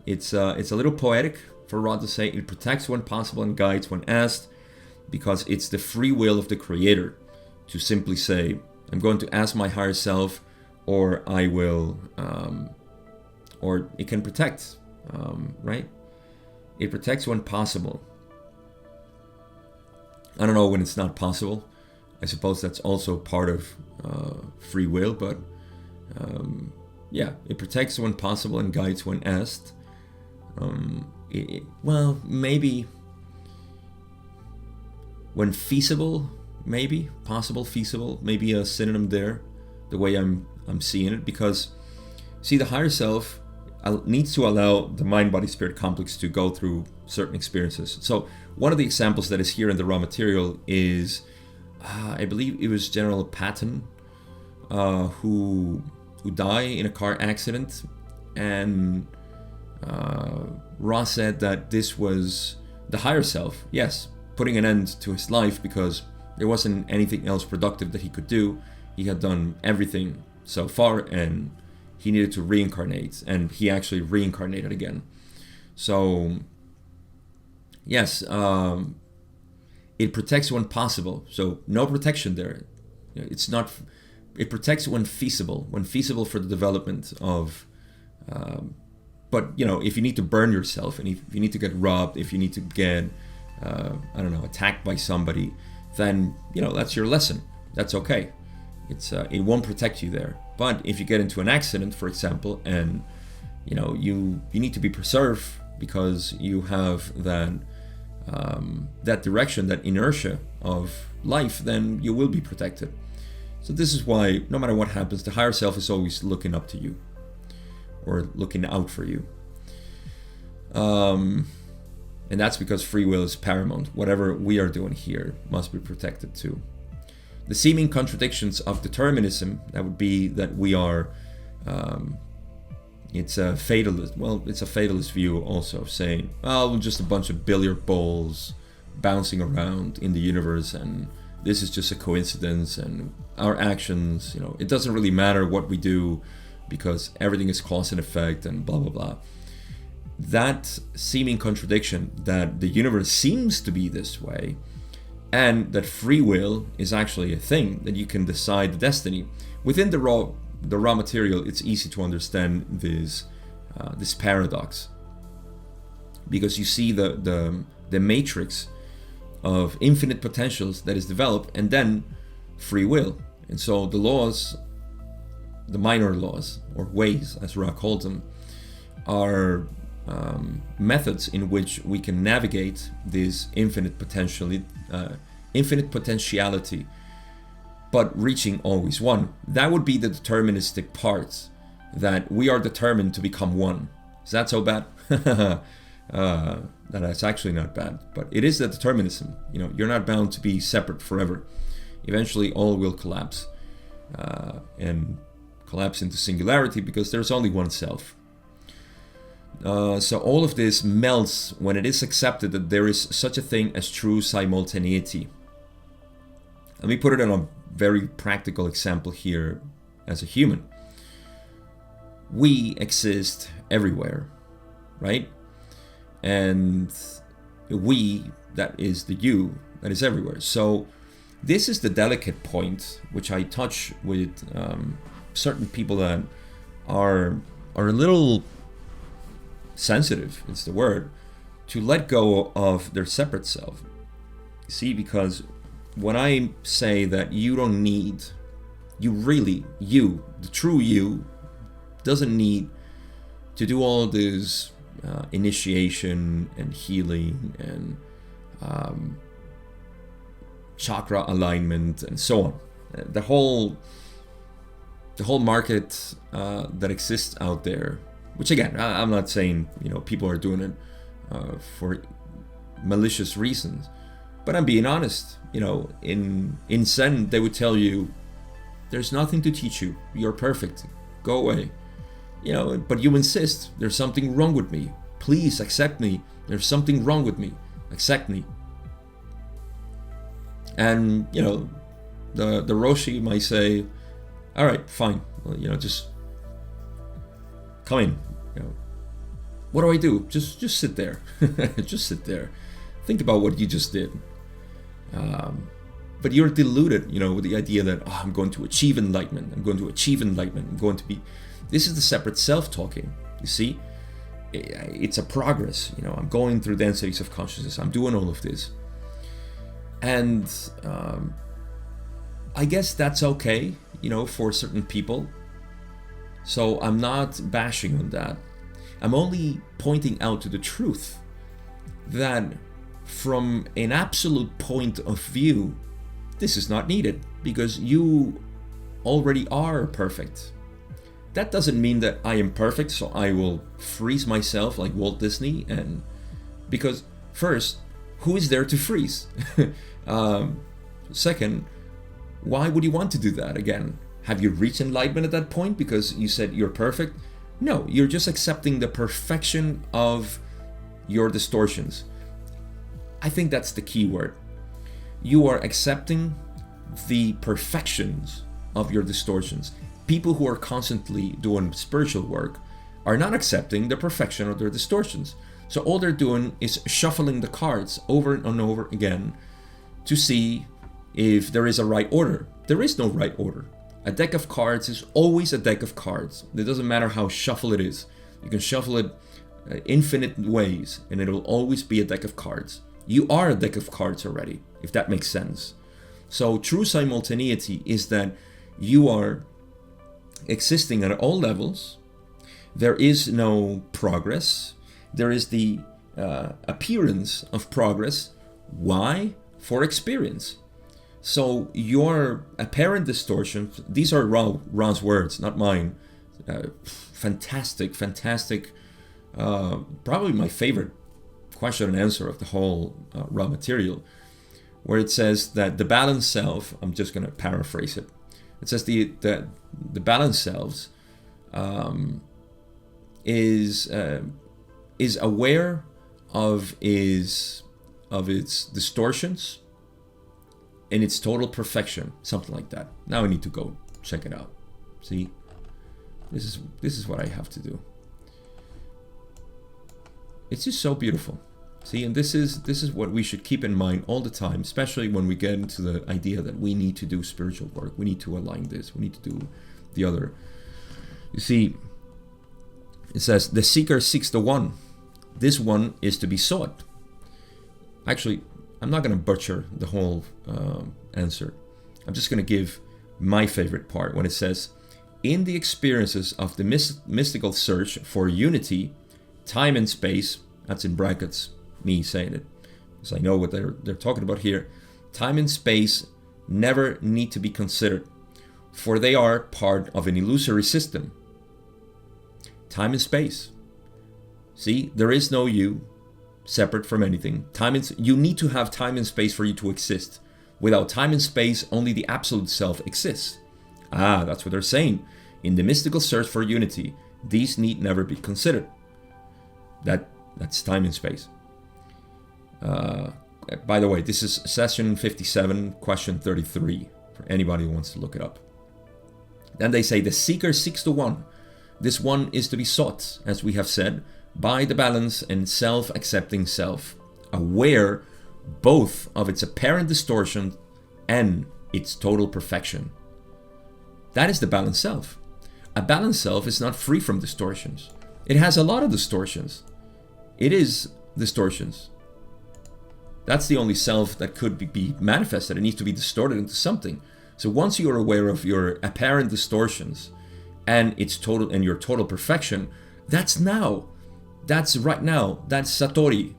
it's a little poetic for Ra to say it protects when possible and guides when asked, because it's the free will of the creator to simply say, I'm going to ask my higher self, or I will, or it can protect, right? It protects when possible. I don't know when it's not possible. I suppose that's also part of free will, but yeah, it protects when possible and guides when asked. Well, maybe when feasible, maybe possible, feasible, maybe a synonym there, the way I'm seeing it, because see, the higher self needs to allow the mind-body-spirit complex to go through certain experiences. So one of the examples that is here in the raw material is, I believe it was General Patton, who died in a car accident, and Ra said that this was the higher self, yes, putting an end to his life because there wasn't anything else productive that he could do. He had done everything so far, and he needed to reincarnate, and he actually reincarnated again. So yes, it protects when possible. So no protection there. It's not. It protects when feasible for the development of. But if you need to burn yourself, and if you need to get robbed, if you need to get, I don't know, attacked by somebody, then that's your lesson. That's okay. It won't protect you there. But if you get into an accident, for example, and you need to be preserved because you have that direction, that inertia of life, then you will be protected. So this is why no matter what happens, the higher self is always looking up to you or looking out for you. And that's because free will is paramount. Whatever we are doing here must be protected too. The seeming contradictions of determinism, that would be that we are, it's a fatalist. Well, it's a fatalist view also, saying, well, we're just a bunch of billiard balls bouncing around in the universe, and this is just a coincidence, and our actions, it doesn't really matter what we do because everything is cause and effect, and blah, blah, blah. That seeming contradiction, that the universe seems to be this way, and that free will is actually a thing, that you can decide the destiny. Within the raw material, it's easy to understand this paradox, because you see the matrix of infinite potentials that is developed, and then free will. And so the laws, the minor laws, or ways, as Ra calls them, are methods in which we can navigate this infinite potentiality, but reaching always one. That would be the deterministic part, that we are determined to become one. Is that so bad? That's actually not bad, but it is the determinism. You're not bound to be separate forever. Eventually all will collapse, and collapse into singularity, because there's only one self. So all of this melts when it is accepted that there is such a thing as true simultaneity. Let me put it on a very practical example here as a human. We exist everywhere, right? And we, that is the you, that is everywhere. So this is the delicate point which I touch with certain people that are a little sensitive, it's the word, to let go of their separate self. See, because when I say that you don't need, you, the true you, doesn't need to do all this initiation and healing and chakra alignment and so on. The whole market that exists out there, which again, I'm not saying people are doing it for malicious reasons, but I'm being honest. In Zen they would tell you, there's nothing to teach you. You're perfect. Go away. But you insist, there's something wrong with me. Please accept me. There's something wrong with me. Accept me. And, the Roshi might say, all right, fine. Well, just come in. What do I do? Just sit there. Just sit there. Think about what you just did. But you're deluded, with the idea that, I'm going to achieve enlightenment. I'm going to achieve enlightenment. I'm going to be... This is the separate self talking, you see? It's a progress, I'm going through densities of consciousness. I'm doing all of this. And I guess that's okay, for certain people. So I'm not bashing on that. I'm only pointing out to the truth that from an absolute point of view, this is not needed because you already are perfect. That doesn't mean that I am perfect, so I will freeze myself like Walt Disney. And because first, who is there to freeze? Second, why would you want to do that again? Have you reached enlightenment at that point because you said you're perfect? No, you're just accepting the perfection of your distortions. I think that's the key word. You are accepting the perfections of your distortions. People who are constantly doing spiritual work are not accepting the perfection of their distortions. So all they're doing is shuffling the cards over and over again to see if there is a right order. There is no right order. A deck of cards is always a deck of cards. It doesn't matter how shuffled it is. You can shuffle it infinite ways and it'll always be a deck of cards. You are a deck of cards already, if that makes sense. So true simultaneity is that you are existing at all levels. There is no progress. There is the appearance of progress. Why? For experience. So your apparent distortions, these are Ron's words, not mine. Fantastic, probably my favorite question and answer of the whole raw material, where it says that the balanced self, I'm just going to paraphrase it. It says the balanced selves is aware of its distortions and its total perfection, something like that. Now I need to go check it out. See, this is what I have to do. It's just so beautiful. See, and this is what we should keep in mind all the time, especially when we get into the idea that we need to do spiritual work. We need to align this. We need to do the other. You see, it says, the seeker seeks the one. This one is to be sought. Actually, I'm not going to butcher the whole answer. I'm just going to give my favorite part when it says, in the experiences of the mystical search for unity, time and space, that's in brackets, me saying it, because I know what they're talking about here. Time and space never need to be considered, for they are part of an illusory system. Time and space. See, there is no you separate from anything. You need to have time and space for you to exist. Without time and space, only the absolute self exists. That's what they're saying. In the mystical search for unity, these need never be considered. That's time and space. By the way, this is session 57, question 33, for anybody who wants to look it up. Then they say the seeker seeks the one. This one is to be sought, as we have said, by the balance and self-accepting self, aware both of its apparent distortion and its total perfection. That is the balanced self. A balanced self is not free from distortions. It has a lot of distortions. It is distortions. That's the only self that could be manifested. It needs to be distorted into something. So once you are aware of your apparent distortions and its total and your total perfection, that's now. That's right now. That's Satori,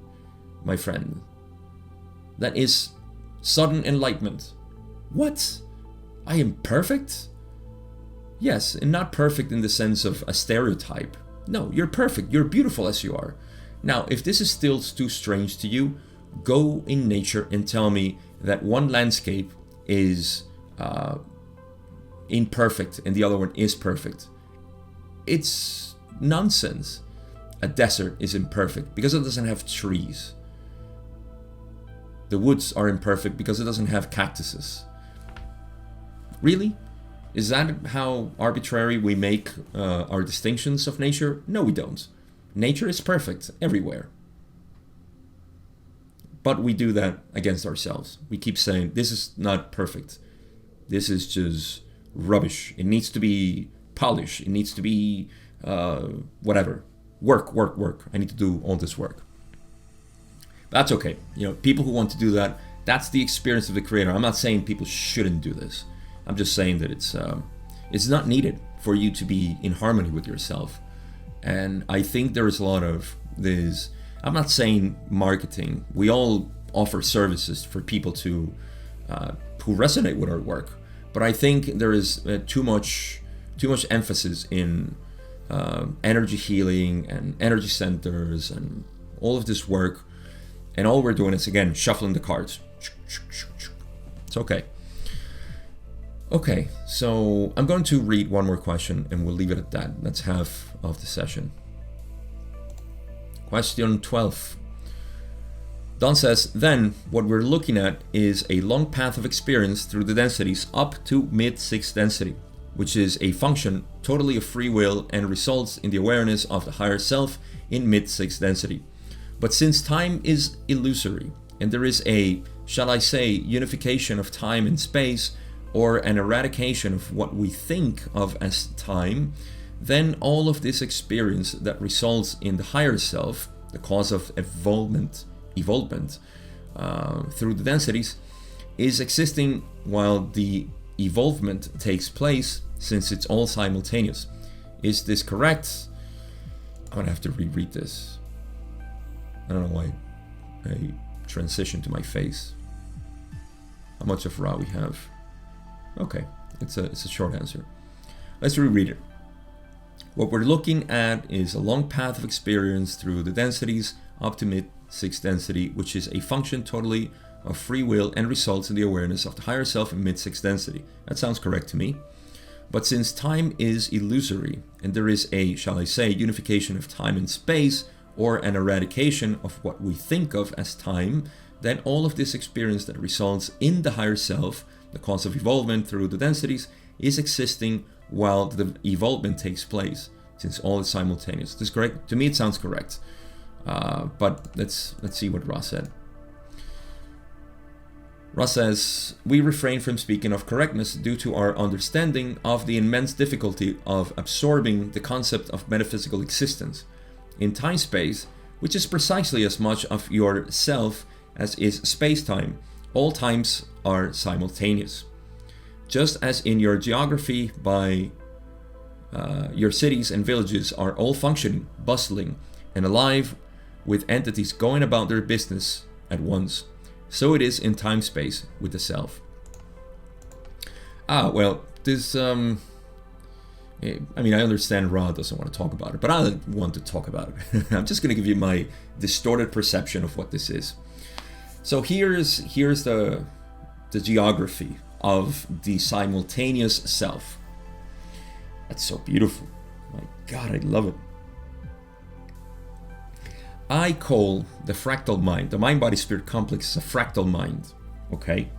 my friend. That is sudden enlightenment. What? I am perfect? Yes, and not perfect in the sense of a stereotype. No, you're perfect. You're beautiful as you are. Now, if this is still too strange to you, go in nature and tell me that one landscape is imperfect and the other one is perfect. It's nonsense. A desert is imperfect because it doesn't have trees. The woods are imperfect because it doesn't have cactuses. Really? Is that how arbitrary we make our distinctions of nature? No, we don't. Nature is perfect everywhere. But we do that against ourselves. We keep saying, this is not perfect. This is just rubbish. It needs to be polished. It needs to be whatever. Work. I need to do all this work. That's okay. People who want to do that, that's the experience of the creator. I'm not saying people shouldn't do this. I'm just saying that it's not needed for you to be in harmony with yourself. And I think there is a lot of this. I'm not saying marketing. We all offer services for people to who resonate with our work. But I think there is too much emphasis in energy healing and energy centers and all of this work. And all we're doing is, again, shuffling the cards. It's okay. Okay, so I'm going to read one more question and we'll leave it at that. That's half of the session. Question 12. Don says, then what we're looking at is a long path of experience through the densities up to mid-sixth density, which is a function totally of free will and results in the awareness of the higher self in mid-sixth density. But since time is illusory and there is a, shall I say, unification of time and space, or an eradication of what we think of as time, then all of this experience that results in the higher self, the cause of evolvement through the densities, is existing while the evolvement takes place, since it's all simultaneous. Is this correct? I'm gonna have to reread this. I don't know why I transitioned to my face. How much of Ra we have? Okay, it's a short answer. Let's reread it. What we're looking at is a long path of experience through the densities up to mid-sixth density, which is a function totally of free will and results in the awareness of the higher self in mid-sixth density. That sounds correct to me. But since time is illusory and there is a, shall I say, unification of time and space, or an eradication of what we think of as time, then all of this experience that results in the higher self, the cause of evolvement through the densities, is existing while the evolvement takes place, since all is simultaneous. This is correct? To me, it sounds correct. But let's see what Ra said. Ra says, we refrain from speaking of correctness due to our understanding of the immense difficulty of absorbing the concept of metaphysical existence in time-space, which is precisely as much of your self as is space-time. All times are simultaneous. Just as in your geography, by your cities and villages are all functioning, bustling, and alive with entities going about their business at once, so it is in time-space with the self. Well, this, I mean, I understand Ra doesn't want to talk about it, but I want to talk about it. I'm just going to give you my distorted perception of what this is. So here's the geography of the simultaneous self. That's so beautiful. My God, I love it. I call the fractal mind, the mind-body-spirit complex, is a fractal mind, okay?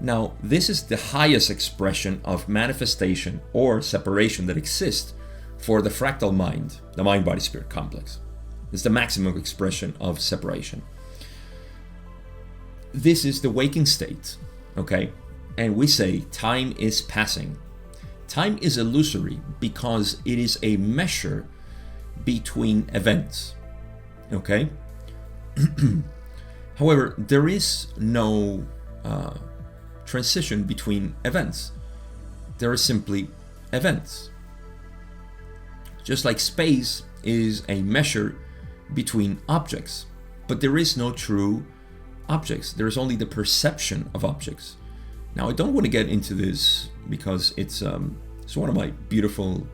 Now, this is the highest expression of manifestation or separation that exists for the fractal mind, the mind-body-spirit complex. It's the maximum expression of separation. This is the waking state, okay? And we say time is passing. Time is illusory because it is a measure between events, okay? However, there is no transition between events. There are simply events. Just like space is a measure between objects, but there is no true objects. There is only the perception of objects. Now, I don't want to get into this because it's one of my beautiful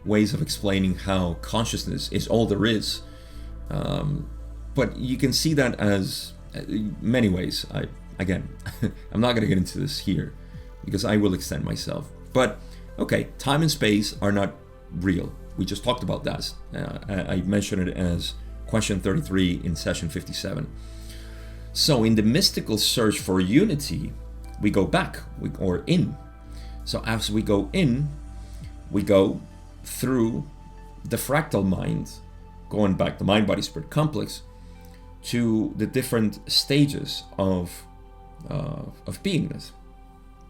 ways of explaining how consciousness is all there is. But you can see that as many ways. Again, I'm not going to get into this here because I will extend myself. But okay, time and space are not real. We just talked about that. I mentioned it as question 33 in session 57. So in the mystical search for unity, we go back or in. So as we go in, we go through the fractal mind, going back the mind-body-spirit complex, to the different stages of beingness.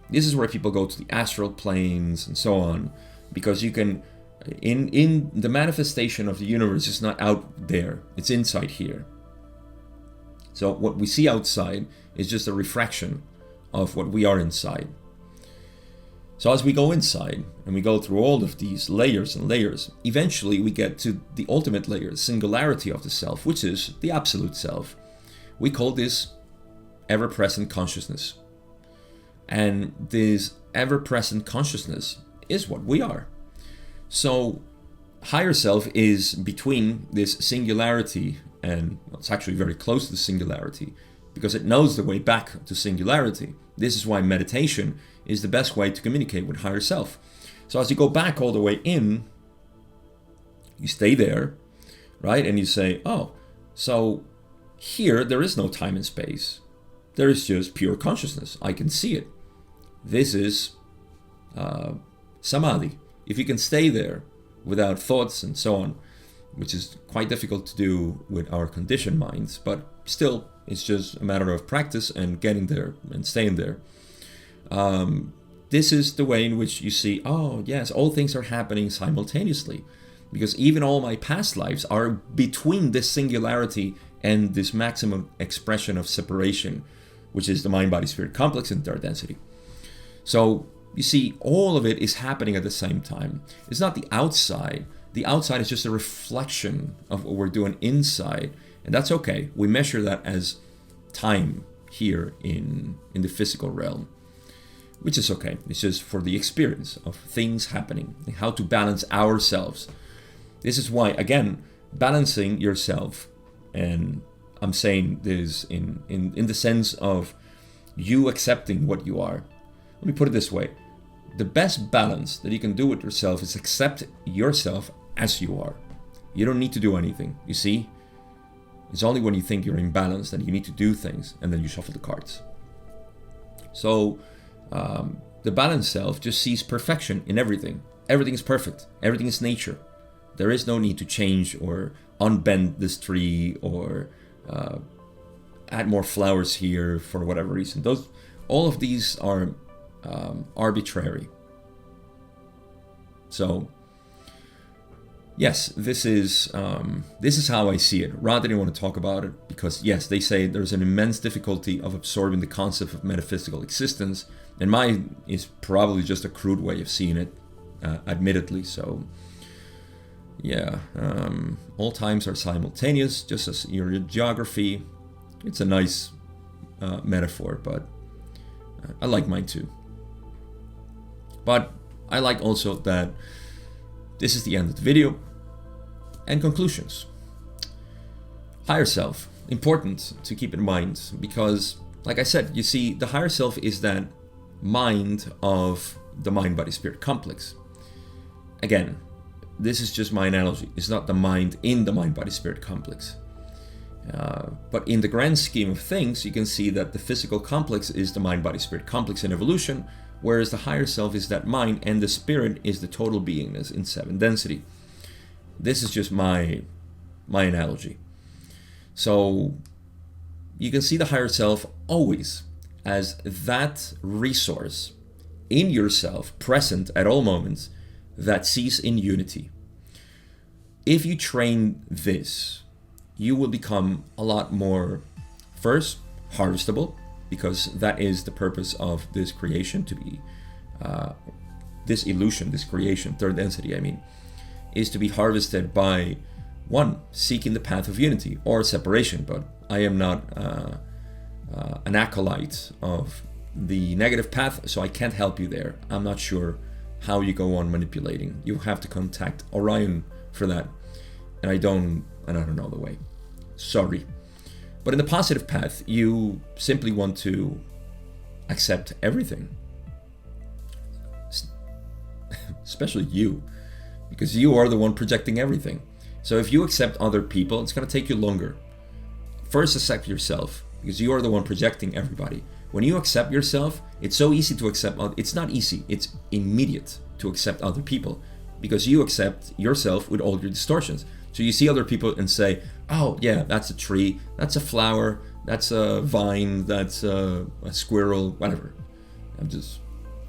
This is where people go to the astral planes and so on, because you can, in the manifestation of the universe, is not out there, it's inside here. So what we see outside is just a refraction of what we are inside. So as we go inside and we go through all of these layers and layers, eventually we get to the ultimate layer, the singularity of the self, which is the absolute self. We call this ever-present consciousness. And this ever-present consciousness is what we are. So higher self is between this singularity, and it's actually very close to the singularity because it knows the way back to singularity. This is why meditation is the best way to communicate with higher self. So as you go back all the way in, you stay there, right? And you say, oh, so here there is no time and space. There is just pure consciousness. I can see it. This is samadhi. If you can stay there without thoughts and so on, which is quite difficult to do with our conditioned minds, but still, it's just a matter of practice and getting there and staying there. This is the way in which you see, oh yes, all things are happening simultaneously, because even all my past lives are between this singularity and this maximum expression of separation, which is the mind-body-spirit complex in third density. So you see, all of it is happening at the same time. It's not the outside. The outside is just a reflection of what we're doing inside, and that's okay. We measure that as time here in the physical realm, which is okay. It's just for the experience of things happening and how to balance ourselves. This is why, again, balancing yourself, and I'm saying this in the sense of you accepting what you are. Let me put it this way. The best balance that you can do with yourself is accept yourself as you are. You don't need to do anything, you see? It's only when you think you're in balance that you need to do things, and then you shuffle the cards. So the balanced self just sees perfection in everything. Everything is perfect. Everything is nature. There is no need to change or unbend this tree or add more flowers here for whatever reason. All of these are arbitrary. So yes, this is how I see it. Rather than want to talk about it, because yes, they say there's an immense difficulty of absorbing the concept of metaphysical existence, and mine is probably just a crude way of seeing it, admittedly. So yeah, all times are simultaneous, just as your geography. It's a nice metaphor, but I like mine too. But I like also that this is the end of the video. And conclusions. Higher self, important to keep in mind, because like I said, you see, the higher self is that mind of the mind-body-spirit complex. Again, this is just my analogy. It's not the mind in the mind-body-spirit complex. But in the grand scheme of things, you can see that the physical complex is the mind-body-spirit complex in evolution, whereas the higher self is that mind, and the spirit is the total beingness in 7 density. This is just my analogy. So you can see the higher self always as that resource in yourself, present at all moments, that sees in unity. If you train this, you will become a lot more, first, harvestable, because that is the purpose of this creation, to be, this illusion, this creation, 3rd density, I mean, is to be harvested by, one, seeking the path of unity or separation. But I am not an acolyte of the negative path, so I can't help you there. I'm not sure how you go on manipulating. You have to contact Orion for that, and I don't know the way. Sorry. But in the positive path, you simply want to accept everything, especially you, because you are the one projecting everything. So if you accept other people, it's going to take you longer. First, accept yourself, because you are the one projecting everybody. When you accept yourself, it's so easy to accept. It's not easy, it's immediate to accept other people, because you accept yourself with all your distortions. So you see other people and say, oh yeah, that's a tree, that's a flower, that's a vine, that's a squirrel, whatever. I'm just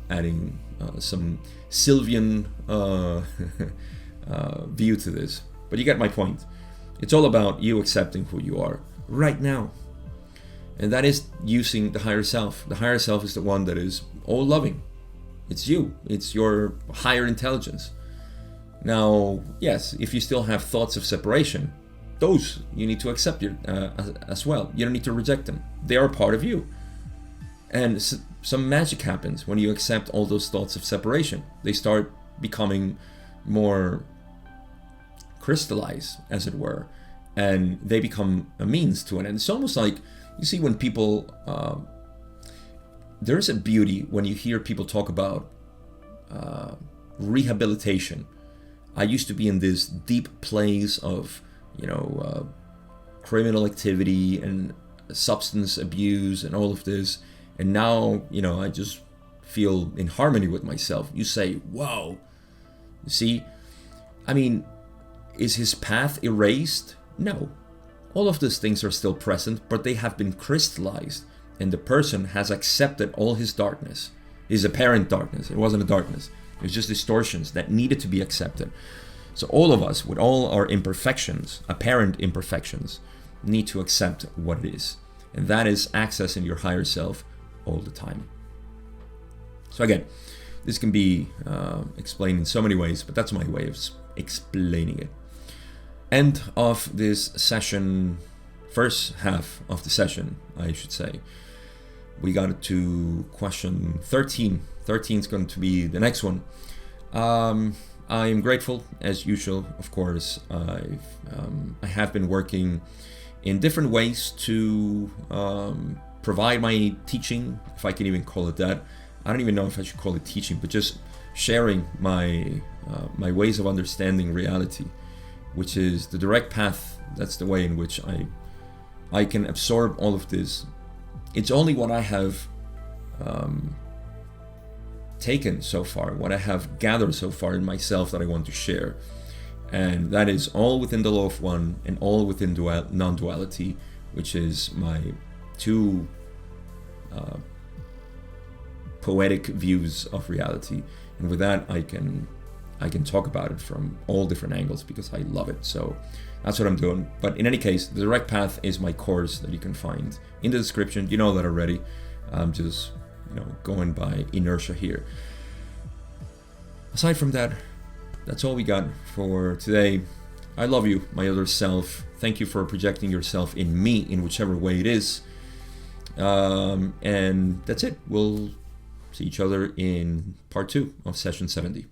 adding some Sylvian view to this. But you get my point. It's all about you accepting who you are right now. And that is using the higher self. The higher self is the one that is all loving. It's you. It's your higher intelligence. Now, yes, if you still have thoughts of separation, those you need to accept as well. You don't need to reject them. They are part of you. And some magic happens when you accept all those thoughts of separation. They start becoming more crystallized, as it were, and they become a means to an end. It's almost like, you see, when people, there's a beauty when you hear people talk about rehabilitation. I used to be in this deep place of, criminal activity and substance abuse and all of this. And now, I just feel in harmony with myself. You say, wow. You see, I mean, is his path erased? No. All of these things are still present, but they have been crystallized. And the person has accepted all his darkness, his apparent darkness. It wasn't a darkness. It was just distortions that needed to be accepted. So all of us, with all our imperfections, apparent imperfections, need to accept what it is. And that is accessing your higher self all the time. So again, this can be explained in so many ways, but that's my way of explaining it. End of this session, first half of the session, I should say. We got to question 13. 13 is going to be the next one. I am grateful, as usual, of course. I have been working in different ways to provide my teaching, if I can even call it that. I don't even know if I should call it teaching, but just sharing my ways of understanding reality, which is the direct path. That's the way in which I can absorb all of this. It's only what I have taken so far, what I have gathered so far in myself, that I want to share. And that is all within the law of one and all within non-duality, which is my two poetic views of reality. And with that, I can talk about it from all different angles because I love it. So that's what I'm doing. But in any case, the direct path is my course that you can find in the description. You know that already. I'm just going by inertia here. Aside from that, that's all we got for today. I love you, my other self. Thank you for projecting yourself in me in whichever way it is. And that's it. We'll see each other in part 2 of session 70.